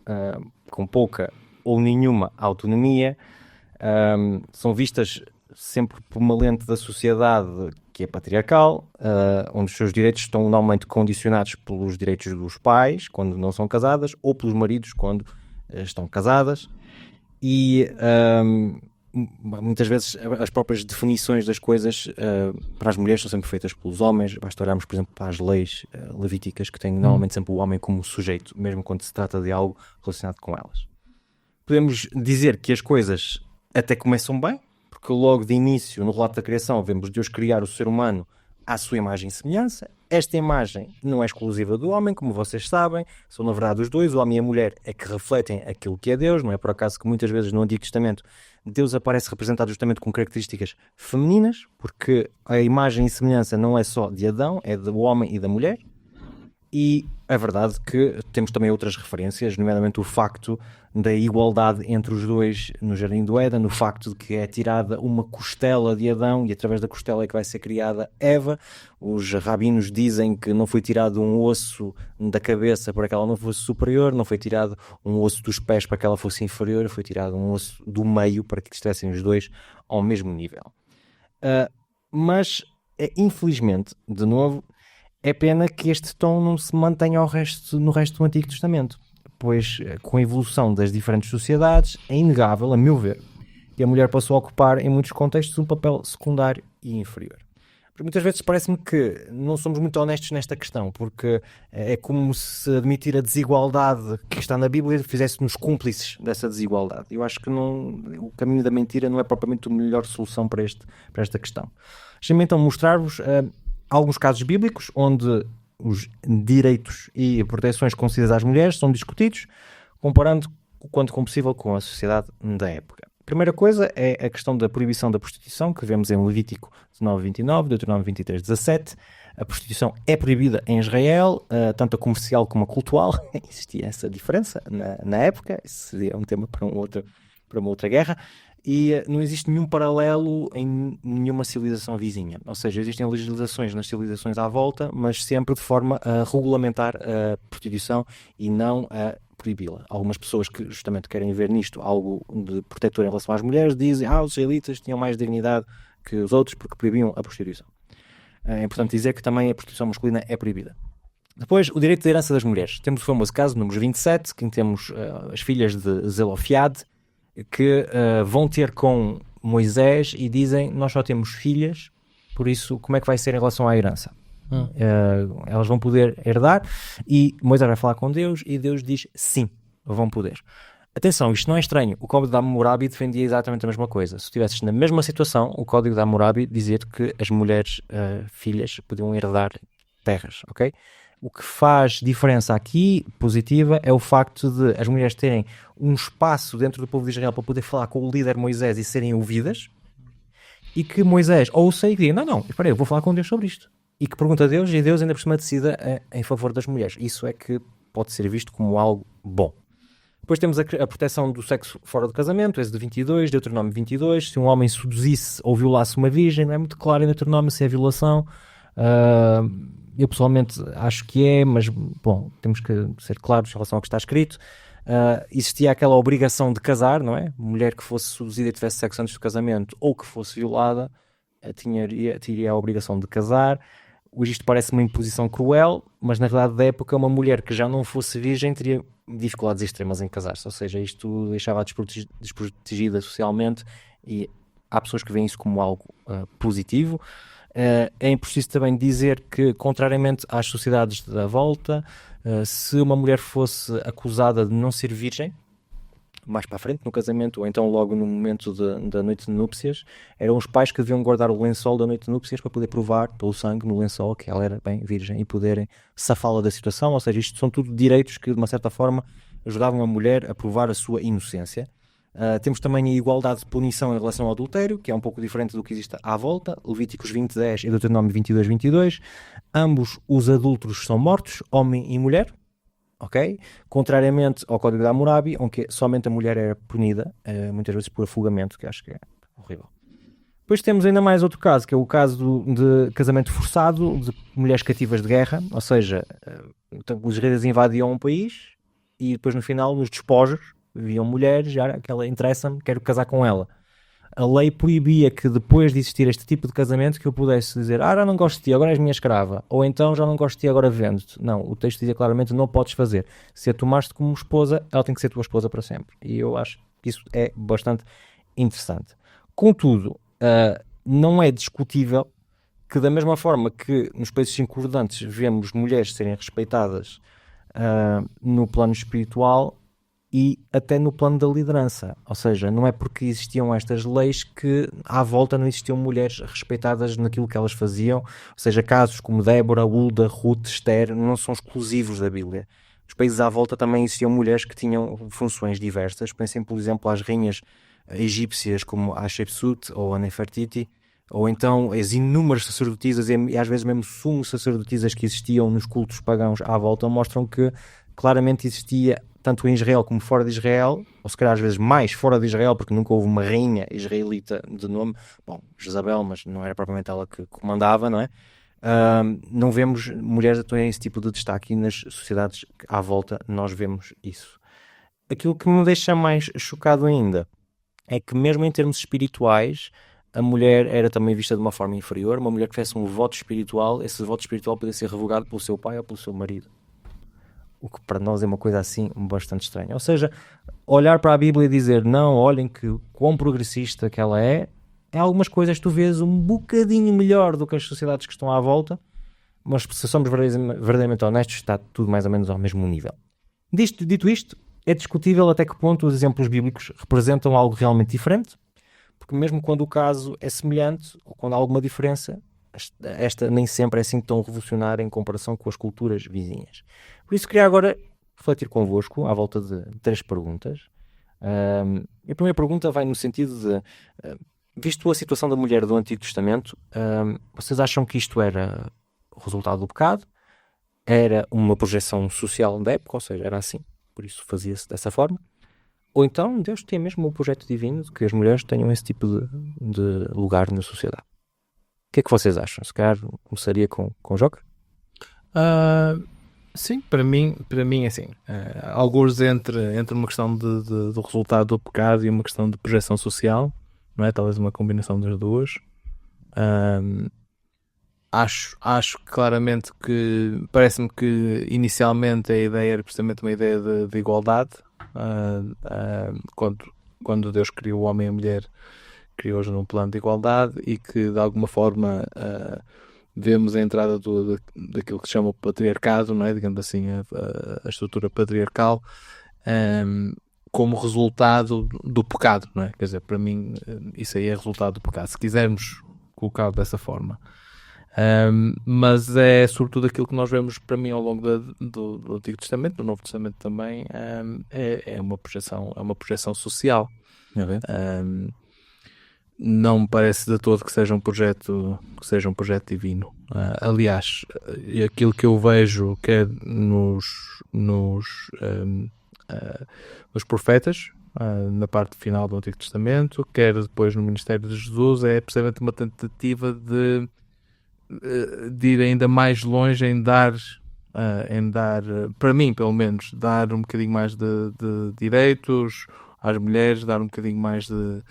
com pouca ou nenhuma autonomia, são vistas sempre por uma lente da sociedade que é patriarcal, onde os seus direitos estão normalmente condicionados pelos direitos dos pais quando não são casadas ou pelos maridos quando estão casadas, e muitas vezes as próprias definições das coisas para as mulheres são sempre feitas pelos homens. Basta olharmos, por exemplo, para as leis levíticas, que têm normalmente sempre o homem como sujeito, mesmo quando se trata de algo relacionado com elas. Podemos dizer que as coisas até começam bem, porque logo de início, no relato da criação, vemos Deus criar o ser humano à sua imagem e semelhança. Esta imagem não é exclusiva do homem, como vocês sabem, são na verdade os dois, o homem e a mulher, é que refletem aquilo que é Deus. Não é por acaso que muitas vezes no Antigo Testamento Deus aparece representado justamente com características femininas, porque a imagem e semelhança não é só de Adão, é do homem e da mulher. E é verdade que temos também outras referências, nomeadamente o facto da igualdade entre os dois no Jardim do Éden, no facto de que é tirada uma costela de Adão e através da costela é que vai ser criada Eva. Os rabinos dizem que não foi tirado um osso da cabeça para que ela não fosse superior, não foi tirado um osso dos pés para que ela fosse inferior, foi tirado um osso do meio para que estivessem os dois ao mesmo nível. Mas, infelizmente, de novo, é pena que este tom não se mantenha no resto do Antigo Testamento, pois com a evolução das diferentes sociedades é inegável, a meu ver, que a mulher passou a ocupar em muitos contextos um papel secundário e inferior. Porque muitas vezes parece-me que não somos muito honestos nesta questão, porque é como se admitir a desigualdade que está na Bíblia fizesse-nos cúmplices dessa desigualdade. Eu acho que o caminho da mentira não é propriamente a melhor solução para esta questão. Deixem-me então mostrar-vos alguns casos bíblicos onde os direitos e proteções concedidas às mulheres são discutidos, comparando o quanto possível com a sociedade da época. A primeira coisa é a questão da proibição da prostituição, que vemos em Levítico 19:29, Deuteronômio 23:17. A prostituição é proibida em Israel, tanto a comercial como a cultual. Existia essa diferença na época, isso seria um tema para uma outra guerra. E não existe nenhum paralelo em nenhuma civilização vizinha. Ou seja, existem legislações nas civilizações à volta, mas sempre de forma a regulamentar a prostituição e não a proibi-la. Algumas pessoas que justamente querem ver nisto algo de protetor em relação às mulheres dizem que os israelitas tinham mais dignidade que os outros porque proibiam a prostituição. É importante dizer que também a prostituição masculina é proibida. Depois, o direito de herança das mulheres. Temos o famoso caso, número 27, que temos as filhas de Zelofiade, que vão ter com Moisés e dizem: nós só temos filhas, por isso como é que vai ser em relação à herança? Elas vão poder herdar, e Moisés vai falar com Deus e Deus diz sim, vão poder. Atenção, isto não é estranho, o Código de Hammurabi defendia exatamente a mesma coisa. Se estivesses na mesma situação, o Código de Hammurabi dizia que as mulheres filhas podiam herdar terras, ok? O que faz diferença aqui, positiva, é o facto de as mulheres terem um espaço dentro do povo de Israel para poder falar com o líder Moisés e serem ouvidas, e que Moisés ouça e diga: não, espera aí, eu vou falar com Deus sobre isto. E que pergunta a Deus, e Deus ainda por cima decida em favor das mulheres. Isso é que pode ser visto como algo bom. Depois temos a proteção do sexo fora do casamento, Êxodo 22, Deuteronômio 22. Se um homem seduzisse ou violasse uma virgem, não é muito claro em Deuteronômio se é violação. Eu pessoalmente acho que é, mas bom, temos que ser claros em relação ao que está escrito. Existia aquela obrigação de casar, não é? Mulher que fosse seduzida e tivesse sexo antes do casamento ou que fosse violada teria a obrigação de casar. Hoje isto parece uma imposição cruel, mas na realidade da época uma mulher que já não fosse virgem teria dificuldades extremas em casar-se, ou seja, isto deixava-a desprotegida socialmente, e há pessoas que veem isso como algo positivo. É preciso também dizer que, contrariamente às sociedades da volta, se uma mulher fosse acusada de não ser virgem, mais para a frente no casamento, ou então logo no momento da noite de núpcias, eram os pais que deviam guardar o lençol da noite de núpcias para poder provar pelo sangue no lençol que ela era bem virgem e poderem safá-la da situação. Ou seja, isto são tudo direitos que de uma certa forma ajudavam a mulher a provar a sua inocência. Temos também a igualdade de punição em relação ao adultério, que é um pouco diferente do que existe à volta. Levíticos 20:10 e Deuteronômio 22:22. Ambos os adúlteros são mortos, homem e mulher. Ok? Contrariamente ao Código de Hammurabi, onde somente a mulher era punida, muitas vezes por afogamento, que acho que é horrível. Depois temos ainda mais outro caso, que é o caso de casamento forçado de mulheres cativas de guerra, ou seja, os israelitas invadiam um país e depois no final, nos despojos, viam mulheres, já aquela interessa-me, quero casar com ela. A lei proibia que depois de existir este tipo de casamento que eu pudesse dizer, já não gosto de ti, agora és minha escrava, ou então já não gosto de ti, agora vendo-te. Não, o texto dizia claramente, não podes fazer. Se a tomaste como esposa, ela tem que ser tua esposa para sempre. E eu acho que isso é bastante interessante. Contudo, não é discutível que da mesma forma que nos países concordantes vemos mulheres serem respeitadas no plano espiritual, e até no plano da liderança, ou seja, não é porque existiam estas leis que à volta não existiam mulheres respeitadas naquilo que elas faziam, ou seja, casos como Débora, Hulda, Ruth, Esther não são exclusivos da Bíblia. Nos países à volta também existiam mulheres que tinham funções diversas, pensem por exemplo às rainhas egípcias como a Hatshepsut ou a Nefertiti, ou então as inúmeras sacerdotisas e às vezes mesmo sumos sacerdotisas que existiam nos cultos pagãos à volta, mostram que claramente existia tanto em Israel como fora de Israel, ou se calhar às vezes mais fora de Israel, porque nunca houve uma rainha israelita de nome, Jezabel, mas não era propriamente ela que comandava, não é? Não vemos mulheres a terem esse tipo de destaque, e nas sociedades à volta nós vemos isso. Aquilo que me deixa mais chocado ainda é que mesmo em termos espirituais, a mulher era também vista de uma forma inferior. Uma mulher que tivesse um voto espiritual, esse voto espiritual podia ser revogado pelo seu pai ou pelo seu marido. O que para nós é uma coisa assim bastante estranha. Ou seja, olhar para a Bíblia e dizer não, olhem que quão progressista que ela é algumas coisas tu vês um bocadinho melhor do que as sociedades que estão à volta, mas se somos verdadeiramente honestos, está tudo mais ou menos ao mesmo nível. Dito isto, é discutível até que ponto os exemplos bíblicos representam algo realmente diferente, porque mesmo quando o caso é semelhante, ou quando há alguma diferença, esta nem sempre é assim tão revolucionária em comparação com as culturas vizinhas. Por isso queria agora refletir convosco à volta de 3 perguntas. A primeira pergunta vai no sentido de, visto a situação da mulher do Antigo Testamento, vocês acham que isto era o resultado do pecado? Era uma projeção social da época, ou seja, era assim, por isso fazia-se dessa forma? Ou então Deus tinha mesmo um projeto divino de que as mulheres tenham esse tipo de lugar na sociedade? O que é que vocês acham? Se calhar começaria com o Joker? Sim, para mim assim, alguns entre uma questão do resultado do pecado e uma questão de projeção social, não é? Talvez uma combinação das duas. Acho claramente que, parece-me que inicialmente a ideia era precisamente uma ideia de igualdade. Quando Deus criou o homem e a mulher, criou-os num plano de igualdade, e que de alguma forma vemos a entrada daquilo que se chama o patriarcado, não é? Digamos assim, a estrutura patriarcal, como resultado do pecado, não é? Quer dizer, para mim isso aí é resultado do pecado, se quisermos colocar dessa forma. Mas é sobretudo aquilo que nós vemos, para mim, ao longo do Antigo Testamento, do Novo Testamento também, é uma projeção social. não me parece de todo que seja um projeto divino. Aliás, aquilo que eu vejo quer nos profetas, na parte final do Antigo Testamento, quer depois no ministério de Jesus, é precisamente uma tentativa de ir ainda mais longe em dar, para mim pelo menos, dar um bocadinho mais de direitos às mulheres, dar um bocadinho mais de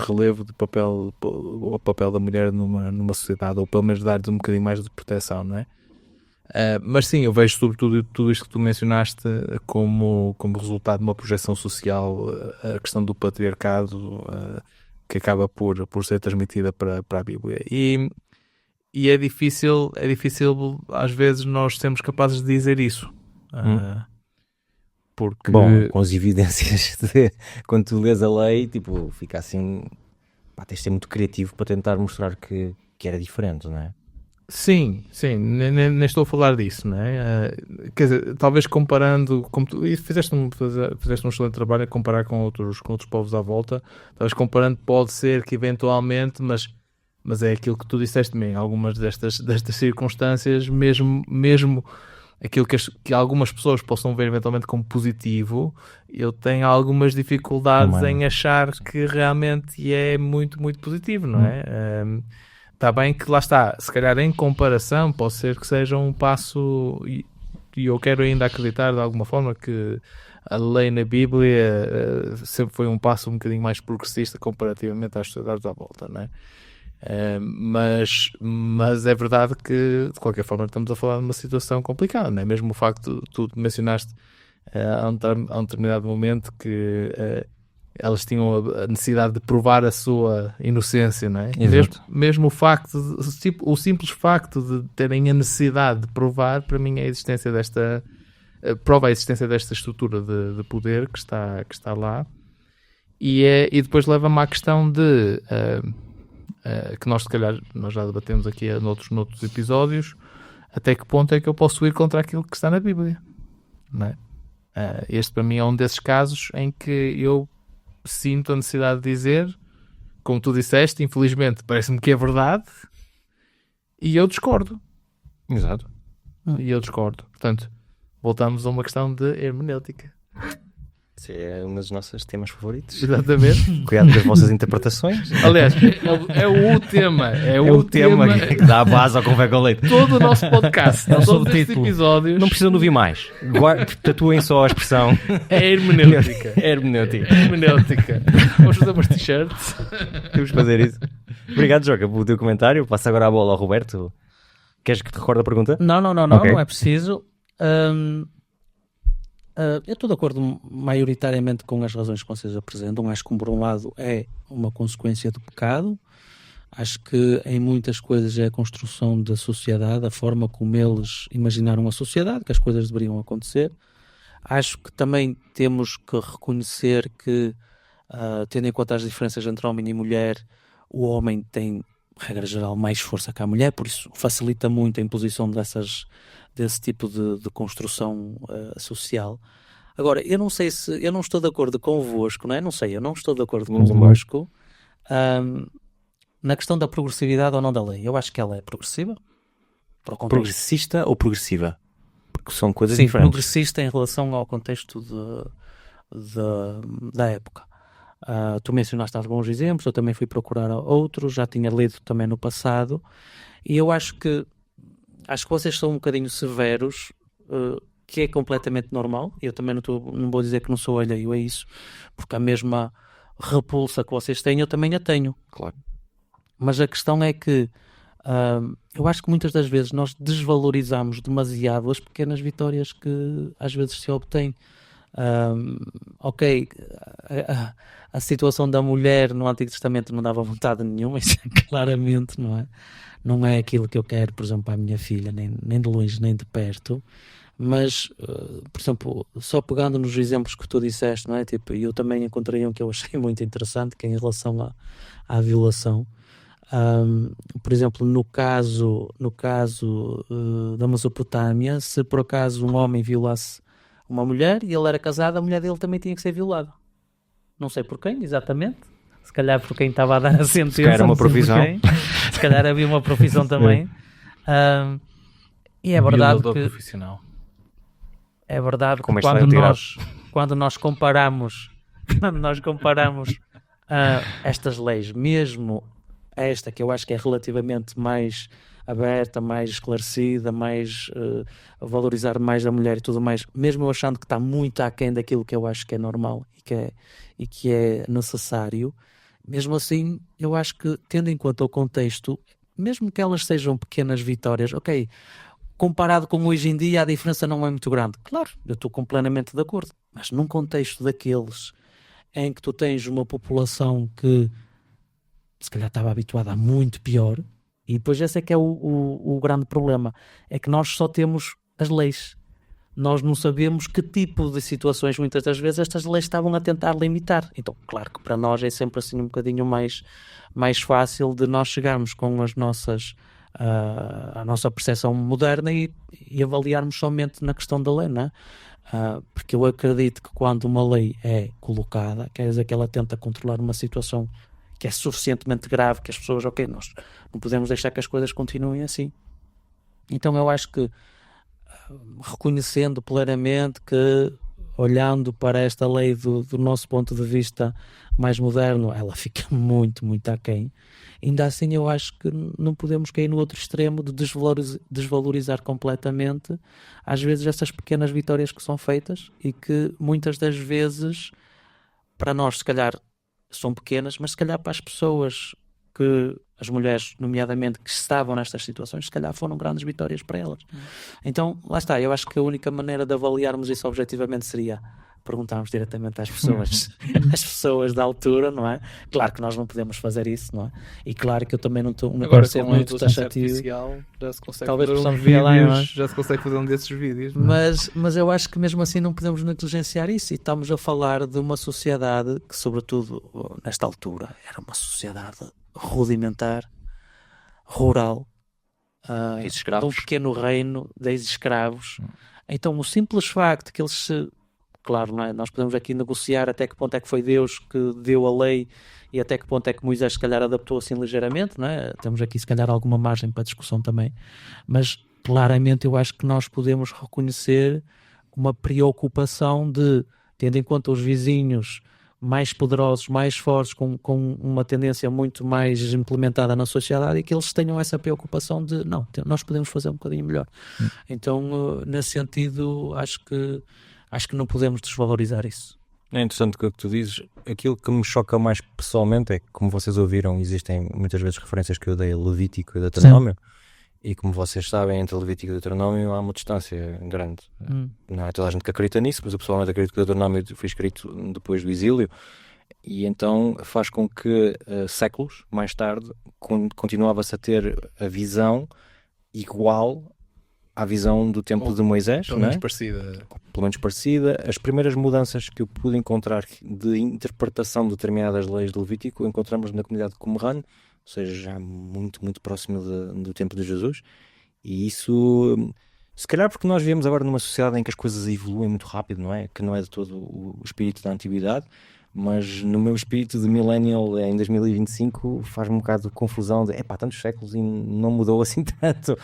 relevo o papel da mulher numa sociedade, ou pelo menos dar-lhes um bocadinho mais de proteção, não é? Mas sim, eu vejo sobretudo tudo isto que tu mencionaste como resultado de uma projeção social, a questão do patriarcado, que acaba por ser transmitida para a Bíblia. E é difícil às vezes nós sermos capazes de dizer isso. Porque... Bom, com as evidências quando tu lês a lei, tipo, fica assim, tens de ser muito criativo para tentar mostrar que era diferente, não é? Sim, nem estou a falar disso, não é? Quer dizer, talvez comparando, como tu fizeste um excelente trabalho a comparar com outros povos à volta, talvez comparando pode ser que eventualmente, mas é aquilo que tu disseste também, algumas destas circunstâncias, mesmo aquilo que algumas pessoas possam ver eventualmente como positivo, eu tenho algumas dificuldades em achar que realmente é muito, muito positivo, não é? Está bem que lá está, se calhar em comparação pode ser que seja um passo, e eu quero ainda acreditar de alguma forma que a lei na Bíblia sempre foi um passo um bocadinho mais progressista comparativamente às sociedades à volta, não é? Mas é verdade que de qualquer forma estamos a falar de uma situação complicada, não é? Mesmo o facto de tu mencionaste a um determinado momento que elas tinham a necessidade de provar a sua inocência, não é? Mesmo o simples facto de terem a necessidade de provar, para mim, prova a existência desta estrutura de poder que está lá, e depois leva-me à questão de que nós, se calhar, nós já debatemos aqui noutros episódios, até que ponto é que eu posso ir contra aquilo que está na Bíblia, não é? Este para mim é um desses casos em que eu sinto a necessidade de dizer, como tu disseste, infelizmente parece-me que é verdade, e eu discordo. Exato. E eu discordo. Portanto, voltamos a uma questão de hermenêutica. Esse é um dos nossos temas favoritos. Exatamente. Cuidado com as vossas interpretações. Aliás, é o tema. É o tema que dá a base ao Café com Leite. Todo o nosso podcast, todos estes episódios. Não precisam de ouvir mais. Tatuem só a expressão. É hermenêutica. Hermenêutica. Vamos fazer umas t-shirts. Temos que fazer isso. Obrigado, Joca, pelo teu comentário. Passo agora a bola ao Roberto. Queres que te recorde a pergunta? Não, okay. Não é preciso. Eu estou de acordo maioritariamente com as razões que vocês apresentam. Acho que, por um lado, é uma consequência do pecado. Acho que em muitas coisas é a construção da sociedade, a forma como eles imaginaram a sociedade, que as coisas deveriam acontecer. Acho que também temos que reconhecer que, tendo em conta as diferenças entre homem e mulher, o homem tem, regra geral, mais força que a mulher, por isso facilita muito a imposição desse tipo de construção social. Agora, eu não sei se... Eu não estou de acordo convosco, não é? Eu não estou de acordo convosco na questão da progressividade ou não da lei. Eu acho que ela é progressiva. Progressista ou progressiva? Porque são coisas Sim, diferentes. Progressista em relação ao contexto da época. Tu mencionaste alguns exemplos, eu também fui procurar outros, já tinha lido também no passado, e eu acho que vocês são um bocadinho severos, que é completamente normal. Eu também não vou dizer que não sou alheio a isso, porque a mesma repulsa que vocês têm, eu também a tenho. Claro. Mas a questão é que eu acho que muitas das vezes nós desvalorizamos demasiado as pequenas vitórias que às vezes se obtêm. A situação da mulher no Antigo Testamento não dava vontade nenhuma, isso claramente não é aquilo que eu quero, por exemplo, para a minha filha, nem de longe nem de perto. Mas, por exemplo, só pegando nos exemplos que tu disseste, não é? Tipo, eu também encontrei um que eu achei muito interessante, que é em relação à violação. Por exemplo, no caso da Mesopotâmia, se por acaso um homem violasse uma mulher e ele era casado, a mulher dele também tinha que ser violada. Não sei por quem, exatamente, se calhar por quem estava a dar a sentença. calhar era uma não sei por profissão. quem. Se calhar havia uma profissão também. E é verdade Violador que profissional. é verdade que Como este vai tirar. quando nós comparamos estas leis, mesmo esta que eu acho que é relativamente mais aberta, mais esclarecida, mais a valorizar mais a mulher e tudo mais, mesmo eu achando que está muito aquém daquilo que eu acho que é normal e que é necessário, mesmo assim eu acho que, tendo em conta o contexto, mesmo que elas sejam pequenas vitórias, ok, comparado com hoje em dia a diferença não é muito grande, claro, eu estou completamente de acordo, mas num contexto daqueles em que tu tens uma população que se calhar estava habituada a muito pior, e depois esse é que é o grande problema, é que nós só temos as leis, nós não sabemos que tipo de situações muitas das vezes estas leis estavam a tentar limitar. Então claro que para nós é sempre assim um bocadinho mais fácil de nós chegarmos com as nossas a nossa percepção moderna e avaliarmos somente na questão da lei, não é? Porque eu acredito que quando uma lei é colocada, quer dizer que ela tenta controlar uma situação que é suficientemente grave, que as pessoas, ok, nós não podemos deixar que as coisas continuem assim. Então eu acho que, reconhecendo plenamente que, olhando para esta lei do nosso ponto de vista mais moderno, ela fica muito, muito aquém. Ainda assim eu acho que não podemos cair no outro extremo de desvalorizar completamente, às vezes, essas pequenas vitórias que são feitas e que muitas das vezes, para nós, se calhar, são pequenas, mas se calhar para as pessoas que, as mulheres, nomeadamente, que estavam nestas situações, se calhar foram grandes vitórias para elas. Então, lá está, eu acho que a única maneira de avaliarmos isso objetivamente seria perguntarmos diretamente às pessoas da altura, não é? Claro que nós não podemos fazer isso, não é? E claro que eu também não quero Agora ser com a muito inteligência taxativo. artificial já se consegue Talvez fazer possamos ver lá, não é? já se consegue fazer um desses vídeos. não é? Mas eu acho que mesmo assim não podemos negligenciar isso, e estamos a falar de uma sociedade que, sobretudo nesta altura, era uma sociedade rudimentar, rural, de Ex-escravos. um pequeno reino de ex-escravos. Então o simples facto que eles se... Claro, não é? Nós podemos aqui negociar até que ponto é que foi Deus que deu a lei e até que ponto é que Moisés se calhar adaptou assim ligeiramente, não é? Temos aqui se calhar alguma margem para discussão também, mas claramente eu acho que nós podemos reconhecer uma preocupação de, tendo em conta os vizinhos mais poderosos, mais fortes, com uma tendência muito mais implementada na sociedade, e que eles tenham essa preocupação de, não, nós podemos fazer um bocadinho melhor. Então, nesse sentido, acho que não podemos desvalorizar isso. É interessante o que tu dizes. Aquilo que me choca mais pessoalmente é que, como vocês ouviram, existem muitas vezes referências que eu dei a Levítico e Deuteronômio. E como vocês sabem, entre Levítico e Deuteronômio há uma distância grande. Não é toda a gente que acredita nisso, mas eu pessoalmente acredito que o Deuteronômio foi escrito depois do exílio, e então faz com que séculos mais tarde continuava-se a ter a visão igual à visão do tempo de Moisés, Pelo não é? menos parecida. Pelo menos parecida. As primeiras mudanças que eu pude encontrar de interpretação de determinadas leis de Levítico encontramos na comunidade de Qumran, ou seja, já muito, muito próximo do tempo de Jesus. E isso, se calhar porque nós vivemos agora numa sociedade em que as coisas evoluem muito rápido, não é? Que não é de todo o espírito da antiguidade, mas no meu espírito de millennial em 2025 faz-me um bocado de confusão de, tantos séculos e não mudou assim tanto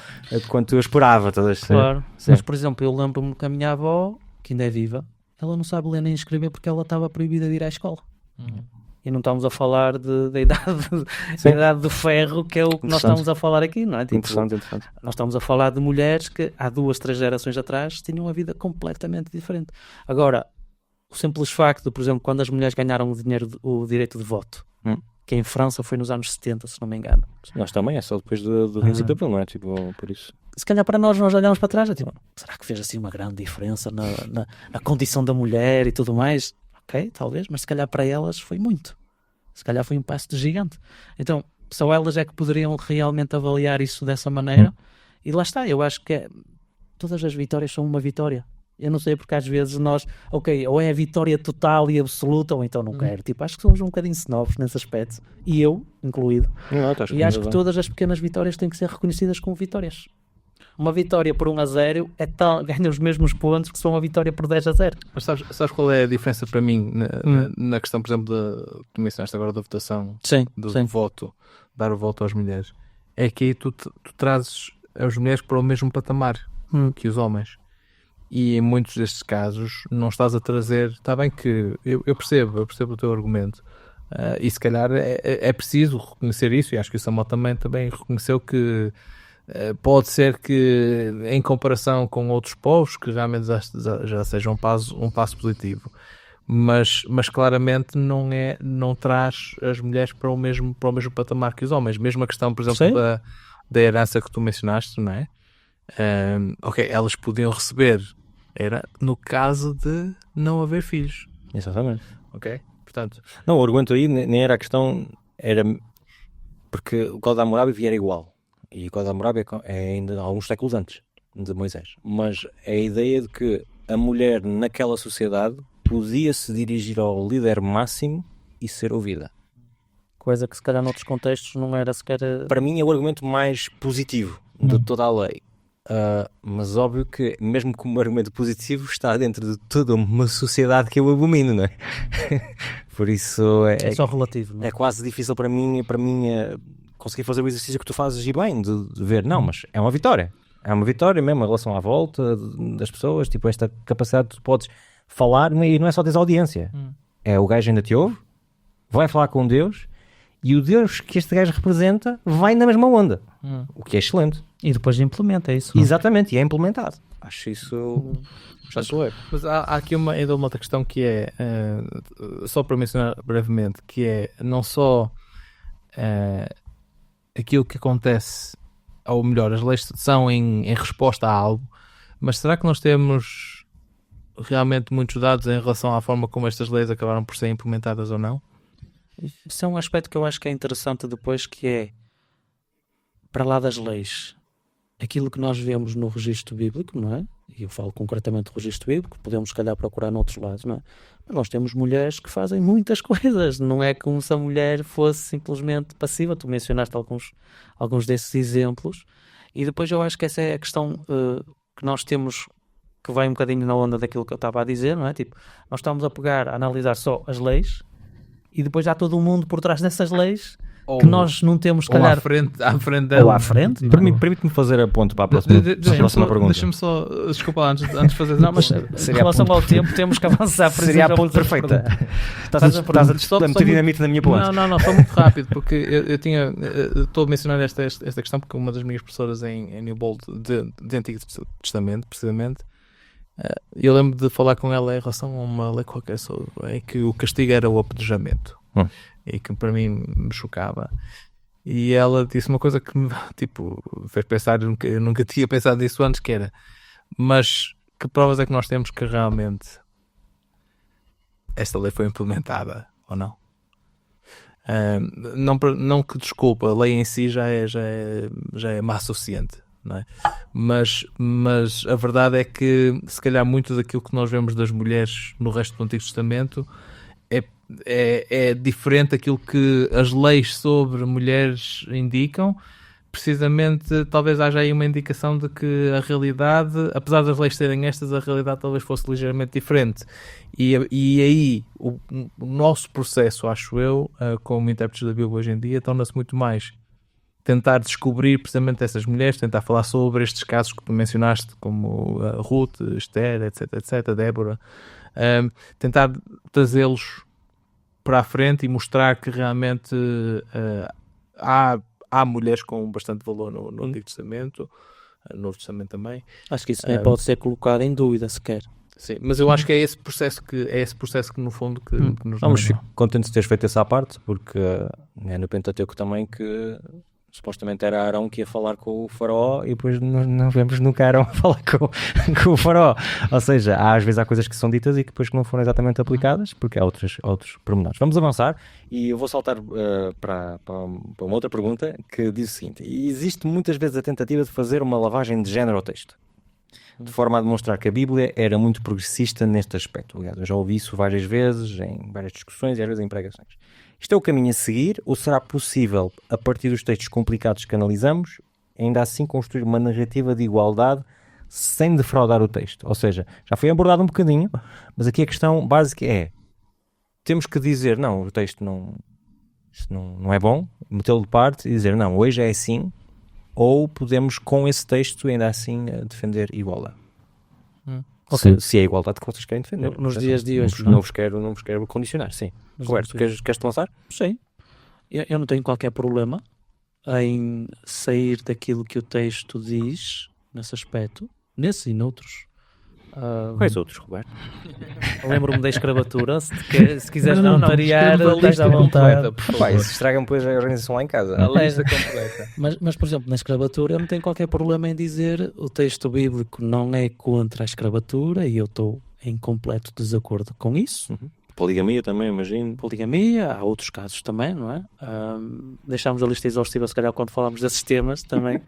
quanto eu esperava. Claro, Sim. mas por exemplo, eu lembro-me que a minha avó, que ainda é viva, ela não sabe ler nem escrever porque ela estava proibida de ir à escola. E não estamos a falar da idade do ferro, que é o que nós estamos a falar aqui, não é? Tipo, Interessante. nós estamos a falar de mulheres que há 2, 3 gerações atrás tinham uma vida completamente diferente. Agora, o simples facto de, por exemplo, quando as mulheres ganharam o direito de voto, que em França foi nos anos 70, se não me engano. Nós também, é só depois do 25 de Abril, não é? Tipo, por isso. Se calhar para nós olhamos para trás, tipo, será que fez assim uma grande diferença na condição da mulher e tudo mais? Ok, talvez, mas se calhar para elas foi muito. Se calhar foi um passo de gigante. Então, só elas é que poderiam realmente avaliar isso dessa maneira. E lá está, eu acho que todas as vitórias são uma vitória. Eu não sei porque às vezes nós, ou é a vitória total e absoluta, ou então não quero. Tipo, acho que somos um bocadinho snobs nesse aspecto. E eu, incluído. Não, E acho que todas as pequenas vitórias têm que ser reconhecidas como vitórias. Uma vitória por 1-0 ganha os mesmos pontos que se for uma vitória por 10-0. Mas sabes qual é a diferença para mim na questão, por exemplo, tu mencionaste agora da votação, Sim, do sim. voto, dar o voto às mulheres? É que aí tu trazes as mulheres para o mesmo patamar que os homens. E em muitos destes casos não estás a trazer... Está bem que eu percebo o teu argumento. E se calhar é preciso reconhecer isso, e acho que o Samuel também reconheceu que pode ser que em comparação com outros povos que realmente já seja um passo positivo, mas claramente não traz as mulheres para o mesmo patamar que os homens. Mesmo a questão, por exemplo, da herança que tu mencionaste, não é? Ok, elas podiam receber, era no caso de não haver filhos. Exatamente. Ok? Portanto, Não, o argumento aí nem era a questão, era porque o Código de Hammurabi era igual. E o Código de Hammurabi é ainda alguns séculos antes de Moisés. Mas é a ideia de que a mulher naquela sociedade podia se dirigir ao líder máximo e ser ouvida. Coisa que se calhar noutros contextos não era sequer... Para mim é o argumento mais positivo de toda a lei. Mas óbvio que mesmo como argumento positivo está dentro de toda uma sociedade que eu abomino, não é? Por isso É só relativo, não é? é quase difícil para mim conseguir fazer o exercício que tu fazes e bem, de ver, não, mas é uma vitória mesmo em relação à volta das pessoas, tipo esta capacidade que tu podes falar, e não é só teres audiência, é o gajo ainda te ouve, vai falar com Deus, e o Deus que este gajo representa vai na mesma onda, o que é excelente. E depois implementa isso. Não? Exatamente, e é implementado. Acho isso... mas há aqui ainda uma outra questão que é, só para mencionar brevemente, que é não só aquilo que acontece, ou melhor, as leis são em resposta a algo, mas será que nós temos realmente muitos dados em relação à forma como estas leis acabaram por ser implementadas ou não? Isso é um aspecto que eu acho que é interessante depois, que é, para lá das leis, aquilo que nós vemos no registro bíblico, não é? E eu falo concretamente do registro bíblico, podemos se calhar procurar noutros lados, não é? Mas nós temos mulheres que fazem muitas coisas, não é como se a mulher fosse simplesmente passiva. Tu mencionaste alguns desses exemplos, e depois eu acho que essa é a questão que nós temos, que vai um bocadinho na onda daquilo que eu estava a dizer, não é? Tipo, nós estamos a pegar, a analisar só as leis, e depois há todo o mundo por trás dessas leis que nós não temos, se calhar... à frente dela. Ou à frente. Permite-me fazer a ponto para a próxima pergunta. Deixa-me só, desculpa lá, antes de fazer... Não, mas em relação ao tempo temos que avançar. Seria a ponto perfeita. Estás a meter dinamite na minha ponte. Não, só muito rápido, porque eu estou a mencionar esta questão porque uma das minhas professoras em New Bold de Antigo Testamento, precisamente, eu lembro de falar com ela em relação a uma lei qualquer em que o castigo era o apedrejamento. E que para mim me chocava, e ela disse uma coisa que me fez pensar, eu nunca tinha pensado nisso antes, que era, mas que provas é que nós temos que realmente esta lei foi implementada ou não? Não que, desculpa, a lei em si já é má suficiente, não é? Mas a verdade é que se calhar muito daquilo que nós vemos das mulheres no resto do Antigo Testamento é diferente daquilo que as leis sobre mulheres indicam. Precisamente, talvez haja aí uma indicação de que a realidade, apesar das leis serem estas, a realidade talvez fosse ligeiramente diferente. E aí o nosso processo, acho eu, como intérpretes da Bíblia hoje em dia, torna-se muito mais tentar descobrir precisamente essas mulheres, tentar falar sobre estes casos que tu mencionaste, como a Ruth, Esther, etc, Débora, tentar trazê-los para a frente e mostrar que realmente há mulheres com bastante valor no Antigo Testamento, no Novo Testamento também. Acho que isso nem pode ser colocado em dúvida sequer. Sim, mas eu acho que é esse processo que no fundo que nos Vamos, fico contente de teres feito essa parte, porque é no Pentateuco também que supostamente era Arão que ia falar com o faraó, e depois não vemos nunca Arão falar com o faraó. Ou seja, às vezes há coisas que são ditas e que depois que não foram exatamente aplicadas, porque há outros pormenores. Vamos avançar, e eu vou saltar para uma outra pergunta que diz o seguinte: existe muitas vezes a tentativa de fazer uma lavagem de género ao texto, de forma a demonstrar que a Bíblia era muito progressista neste aspecto. Aliás, eu já ouvi isso várias vezes, em várias discussões e às vezes em pregações. Isto é o caminho a seguir, ou será possível, a partir dos textos complicados que analisamos, ainda assim construir uma narrativa de igualdade sem defraudar o texto. Ou seja, já foi abordado um bocadinho, mas aqui a questão básica é, temos que dizer, não, o texto isto não é bom, metê-lo de parte e dizer, não, hoje é assim, ou podemos com esse texto ainda assim defender igualdade. Se é a igualdade que vocês querem defender. Nos dias de hoje. Não vos quero condicionar, sim. Roberto, queres-te lançar? Sim. Eu não tenho qualquer problema em sair daquilo que o texto diz, nesse aspecto, nesse e noutros. Quais outros, Roberto? Lembro-me da escravatura, se quiseres não variar, estás à vontade. Isso estraga-me depois a organização lá em casa. A lista completa. Mas, por exemplo, na escravatura eu não tenho qualquer problema em dizer o texto bíblico não é contra a escravatura e eu estou em completo desacordo com isso. Poligamia também, imagino. Poligamia, há outros casos também, não é? Deixámos a lista exaustiva, se calhar, quando falámos desses temas também.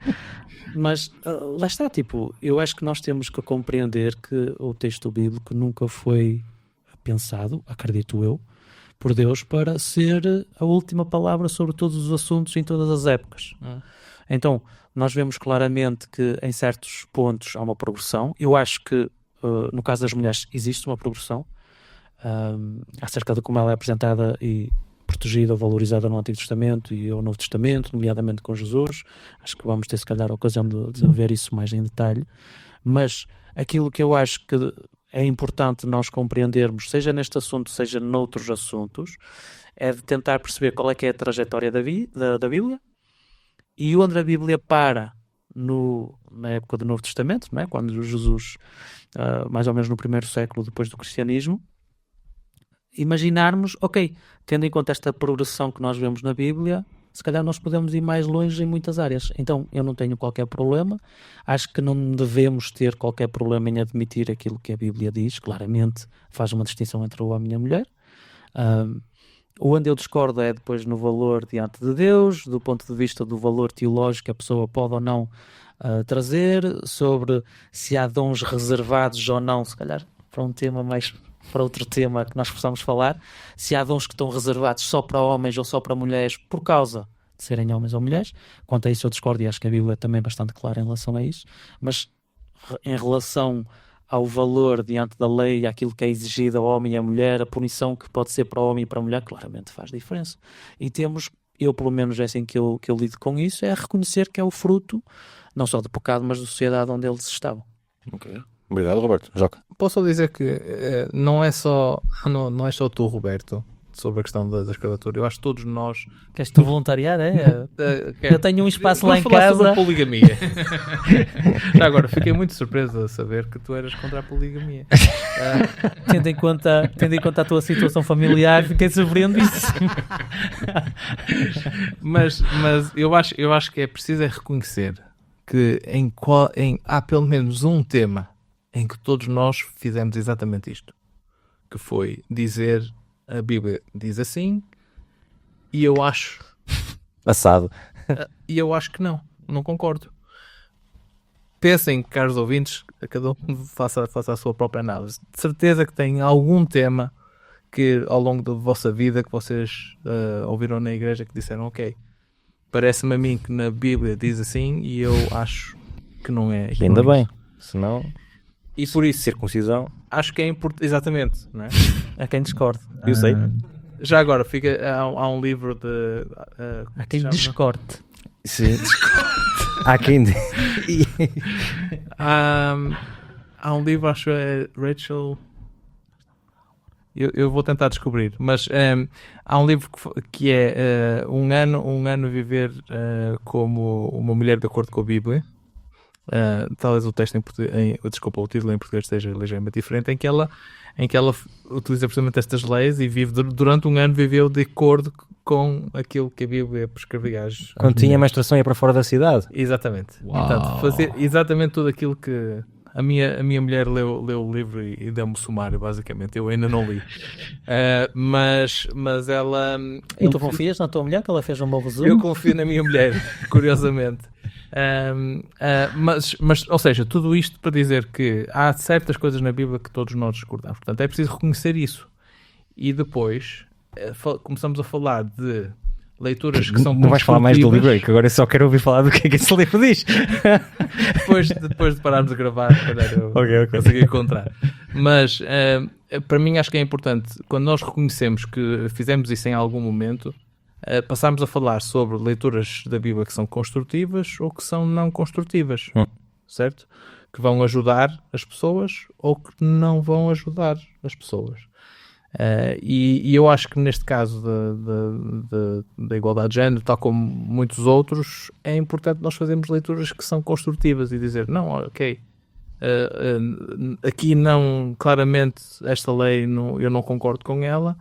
Mas lá está, tipo, eu acho que nós temos que compreender que o texto bíblico nunca foi pensado, acredito eu, por Deus para ser a última palavra sobre todos os assuntos em todas as épocas. Então, nós vemos claramente que em certos pontos há uma progressão. Eu acho que, no caso das mulheres, existe uma progressão. Acerca de como ela é apresentada e protegida ou valorizada no Antigo Testamento e no Novo Testamento, nomeadamente com Jesus. Acho que vamos ter, se calhar, a ocasião de ver isso mais em detalhe. Mas aquilo que eu acho que é importante nós compreendermos, seja neste assunto, seja noutros assuntos, é de tentar perceber qual é que é a trajetória da Bíblia e onde a Bíblia para na época do Novo Testamento, não é? Quando Jesus, mais ou menos no primeiro século depois do cristianismo, imaginarmos, ok, tendo em conta esta progressão que nós vemos na Bíblia, se calhar nós podemos ir mais longe em muitas áreas. Então, eu não tenho qualquer problema. Acho que não devemos ter qualquer problema em admitir aquilo que a Bíblia diz. Claramente faz uma distinção entre o homem e a mulher. Onde eu discordo é depois no valor diante de Deus, do ponto de vista do valor teológico que a pessoa pode ou não trazer, sobre se há dons reservados ou não, se calhar para outro tema que nós possamos falar, se há dons que estão reservados só para homens ou só para mulheres por causa de serem homens ou mulheres. Quanto a isso eu discordo e acho que a Bíblia é também bastante clara em relação a isso, mas em relação ao valor diante da lei, aquilo que é exigido ao homem e à mulher, a punição que pode ser para o homem e para a mulher, claramente faz diferença. E eu pelo menos é assim que eu lido com isso, é reconhecer que é o fruto, não só do pecado, mas da sociedade onde eles estavam. Ok. Obrigado, Roberto. Joca. Posso só dizer que não é só tu, Roberto, sobre a questão da escravatura. Eu acho que todos nós... Queres-te voluntariar, é? Eu tenho um espaço lá em falar casa. sobre a poligamia. Já agora, fiquei muito surpreso a saber que tu eras contra a poligamia. Tendo em conta a tua situação familiar, fiquei surpreendíssimo. mas eu acho que é preciso reconhecer que há pelo menos um tema em que todos nós fizemos exatamente isto, que foi dizer a Bíblia diz assim e eu acho assado e eu acho que não concordo. Pensem, caros ouvintes, cada um faça a sua própria análise. De certeza que tem algum tema que ao longo da vossa vida que vocês ouviram na igreja que disseram ok, parece-me a mim que na Bíblia diz assim e eu acho que não é. Ainda bem, senão... E por isso, circuncisão. Acho que é importante, exatamente, não é? Há quem discorde. Eu sei. Já agora, há um livro de... há quem discorde. Sim. Há quem... há um livro, acho que é Rachel... Eu vou tentar descobrir, mas há um livro que é um ano viver como uma mulher de acordo com a Bíblia. Talvez o texto o título em português esteja ligeiramente diferente, em que ela utiliza precisamente estas leis e durante um ano viveu de acordo com aquilo que a Bíblia prescrevia às quando tinha menstruação ia para fora da cidade. Exatamente. Portanto, fazer exatamente tudo aquilo que a minha mulher leu o livro e deu-me o sumário, basicamente. Eu ainda não li. Mas ela... E tu confias na tua mulher que ela fez um bom resumo? Eu confio na minha mulher, curiosamente. Mas, ou seja, tudo isto para dizer que há certas coisas na Bíblia que todos nós discordamos. Portanto, é preciso reconhecer isso. E depois começamos a falar de leituras que são Não vais falar mais do livro, que agora eu só quero ouvir falar do que é que esse livro diz. Depois de pararmos de gravar, eu consegui encontrar. Mas para mim acho que é importante, quando nós reconhecemos que fizemos isso em algum momento, passarmos a falar sobre leituras da Bíblia que são construtivas ou que são não construtivas, certo? Que vão ajudar as pessoas ou que não vão ajudar as pessoas. E eu acho que neste caso da igualdade de género, tal como muitos outros, é importante nós fazermos leituras que são construtivas e dizer, não, ok, aqui não, claramente esta lei eu não concordo com ela,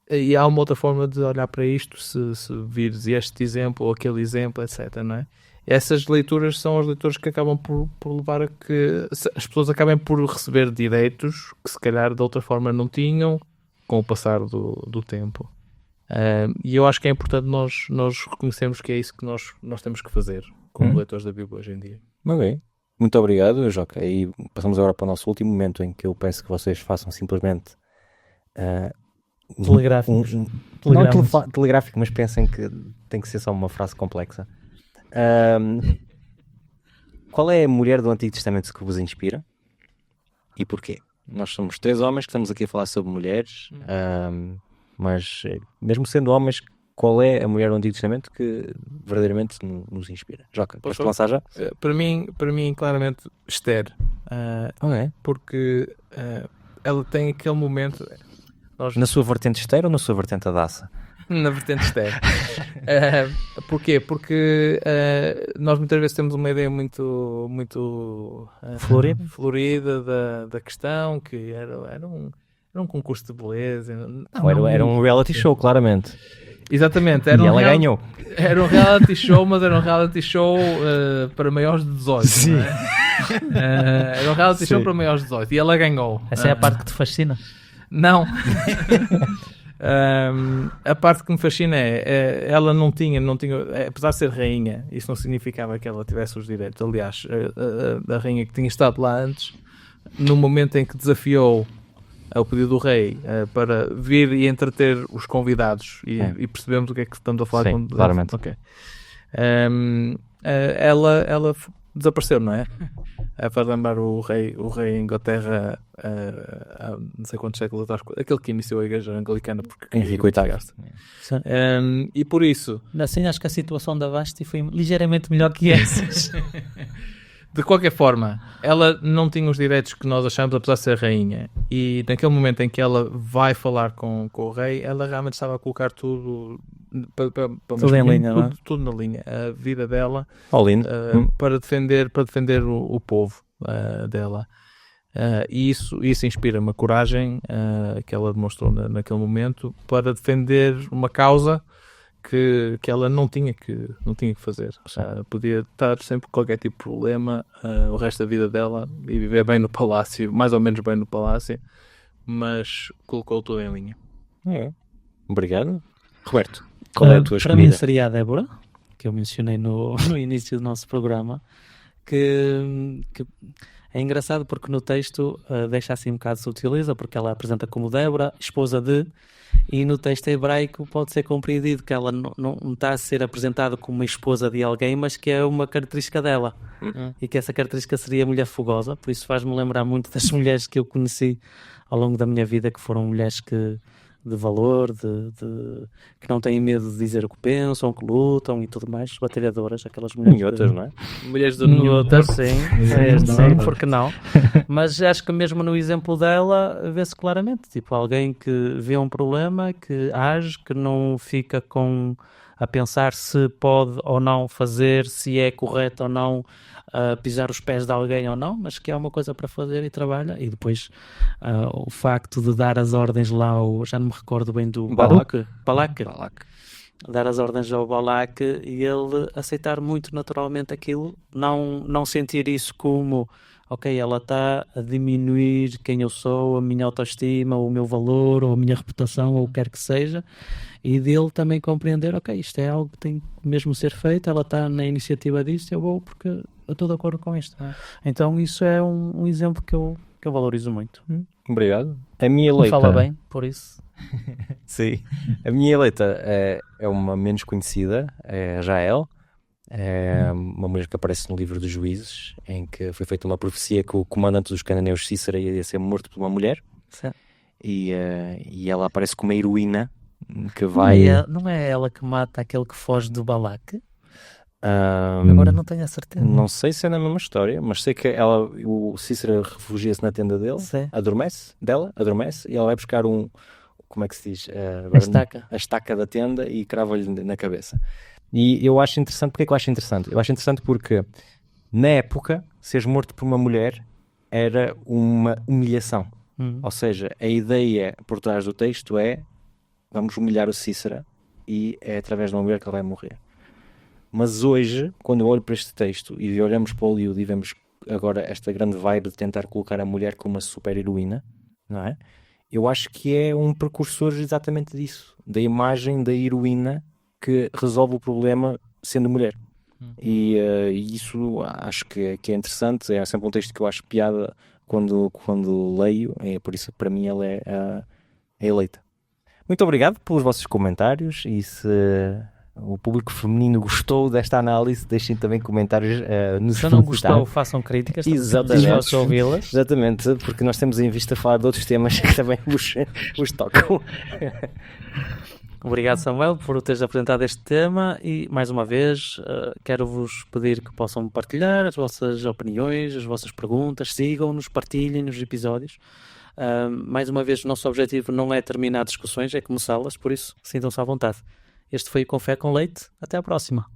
e há uma outra forma de olhar para isto, se vires este exemplo ou aquele exemplo, etc, não é? Essas leituras são as leituras que acabam por levar a que as pessoas acabem por receber direitos que se calhar de outra forma não tinham com o passar do tempo. E eu acho que é importante nós reconhecermos que é isso que nós temos que fazer como leitores da Bíblia hoje em dia. Ok. Muito obrigado, Joca. E passamos agora para o nosso último momento em que eu peço que vocês façam simplesmente Telegráficos. Não telegráfico, mas pensem que tem que ser só uma frase complexa. Qual é a mulher do Antigo Testamento que vos inspira? E porquê? Nós somos 3 homens que estamos aqui a falar sobre mulheres, mas mesmo sendo homens, qual é a mulher do Antigo Testamento que verdadeiramente nos inspira? Joca, podes-te lançar já? Para mim, claramente, Esther. Porque ela tem aquele momento... Na sua vertente Esther ou na sua vertente Adassa? Na vertente Esther. Porquê? Porque nós muitas vezes temos uma ideia muito florida da questão, que era um concurso de beleza. Era um reality show, claramente. Exatamente. E ela ganhou. Era um reality show, mas era um reality show para maiores de 18. Sim. Não é? Era um reality show para maiores de 18 e ela ganhou. Essa é a parte que te fascina? Não. A parte que me fascina ela não tinha, apesar de ser rainha, isso não significava que ela tivesse os direitos. Aliás, a rainha que tinha estado lá antes, no momento em que desafiou ao pedido do rei para vir e entreter os convidados e percebemos o que é que estamos a falar. Sim, claramente. Okay. Ela desapareceu, não é? Para lembrar o rei em Inglaterra, não sei quantos séculos atrás, aquele que iniciou a igreja anglicana, porque Henrique VIII. E por isso, assim, acho que a situação da Vasti foi ligeiramente melhor que essas. de qualquer forma, ela não tinha os direitos que nós achamos, apesar de ser rainha, e naquele momento em que ela vai falar com o rei, ela realmente estava a colocar tudo tudo em linha, tudo na linha, a vida dela, para defender o povo dela. E isso inspira uma coragem que ela demonstrou naquele momento para defender uma causa que ela não tinha que fazer. Podia estar sempre com qualquer tipo de problema o resto da vida dela e viver bem no palácio, mais ou menos bem no palácio, mas colocou tudo em linha. Obrigado. Roberto, qual é a tua escolha? Para mim seria a Débora, que eu mencionei no início do nosso programa, que é engraçado porque no texto deixa assim um bocado, se utiliza, porque ela apresenta como Débora, esposa de, e no texto hebraico pode ser compreendido que ela não está a ser apresentada como uma esposa de alguém, mas que é uma característica dela, e que essa característica seria a mulher fogosa. Por isso faz-me lembrar muito das mulheres que eu conheci ao longo da minha vida, que foram mulheres de valor, que não têm medo de dizer o que pensam, que lutam e tudo mais, batalhadoras, aquelas mulheres. Minhotas, não é? Mulheres do Minhotas, sim, porque não? Mas acho que mesmo no exemplo dela vê-se claramente, tipo, alguém que vê um problema, que age, que não fica a pensar se pode ou não fazer, se é correto ou não pisar os pés de alguém ou não, mas que há uma coisa para fazer e trabalha. E depois o facto de dar as ordens lá já não me recordo bem do Balak, dar as ordens ao Balak e ele aceitar muito naturalmente aquilo, não sentir isso como ok, ela está a diminuir quem eu sou, a minha autoestima, o meu valor, ou a minha reputação, ou o que quer que seja, e dele também compreender, ok, isto é algo que tem mesmo ser feito, ela está na iniciativa disto, eu vou porque eu estou de acordo com isto. Então isso é um exemplo que eu valorizo muito. Obrigado. A minha eleita... Fala bem, por isso. Sim. A minha eleita é uma menos conhecida, é a Jael. É uma mulher que aparece no livro dos Juízes, em que foi feita uma profecia que o comandante dos cananeus, Cícera, ia ser morto por uma mulher. Sim. E ela aparece como uma heroína que Não vai... é, não é ela que mata aquele que foge do Balaque? ahm, Agora não tenho a certeza. não sei se é na mesma história, mas sei que o Cícera refugia-se na tenda dele, Sim. adormece, e ela vai buscar como é que se diz? A estaca. A estaca da tenda e crava-lhe na cabeça. E eu acho interessante, porque é que eu acho interessante? Eu acho interessante porque, na época, seres morto por uma mulher era uma humilhação. Ou seja, a ideia por trás do texto é: vamos humilhar o Cícera e é através de uma mulher que ele vai morrer. Mas hoje, quando eu olho para este texto e olhamos para o Hollywood e vemos agora esta grande vibe de tentar colocar a mulher como uma super heroína, não é? Eu acho que é um precursor exatamente disso, da imagem da heroína que resolve o problema sendo mulher. E isso acho que é interessante, é sempre um texto que eu acho piada quando leio, é por isso que para mim ela é a eleita. Muito obrigado pelos vossos comentários, e se o público feminino gostou desta análise, deixem também comentários nos Se não felicitar. gostou, façam críticas. Exatamente. Posso ouvi-las. Exatamente, porque nós temos em vista falar de outros temas que também vos tocam. Obrigado, Samuel, por teres apresentado este tema e, mais uma vez, quero-vos pedir que possam partilhar as vossas opiniões, as vossas perguntas, sigam-nos, partilhem nos episódios. Mais uma vez, o nosso objetivo não é terminar discussões, é começá-las, por isso sintam-se à vontade. Este foi o Café com Leite. Até à próxima.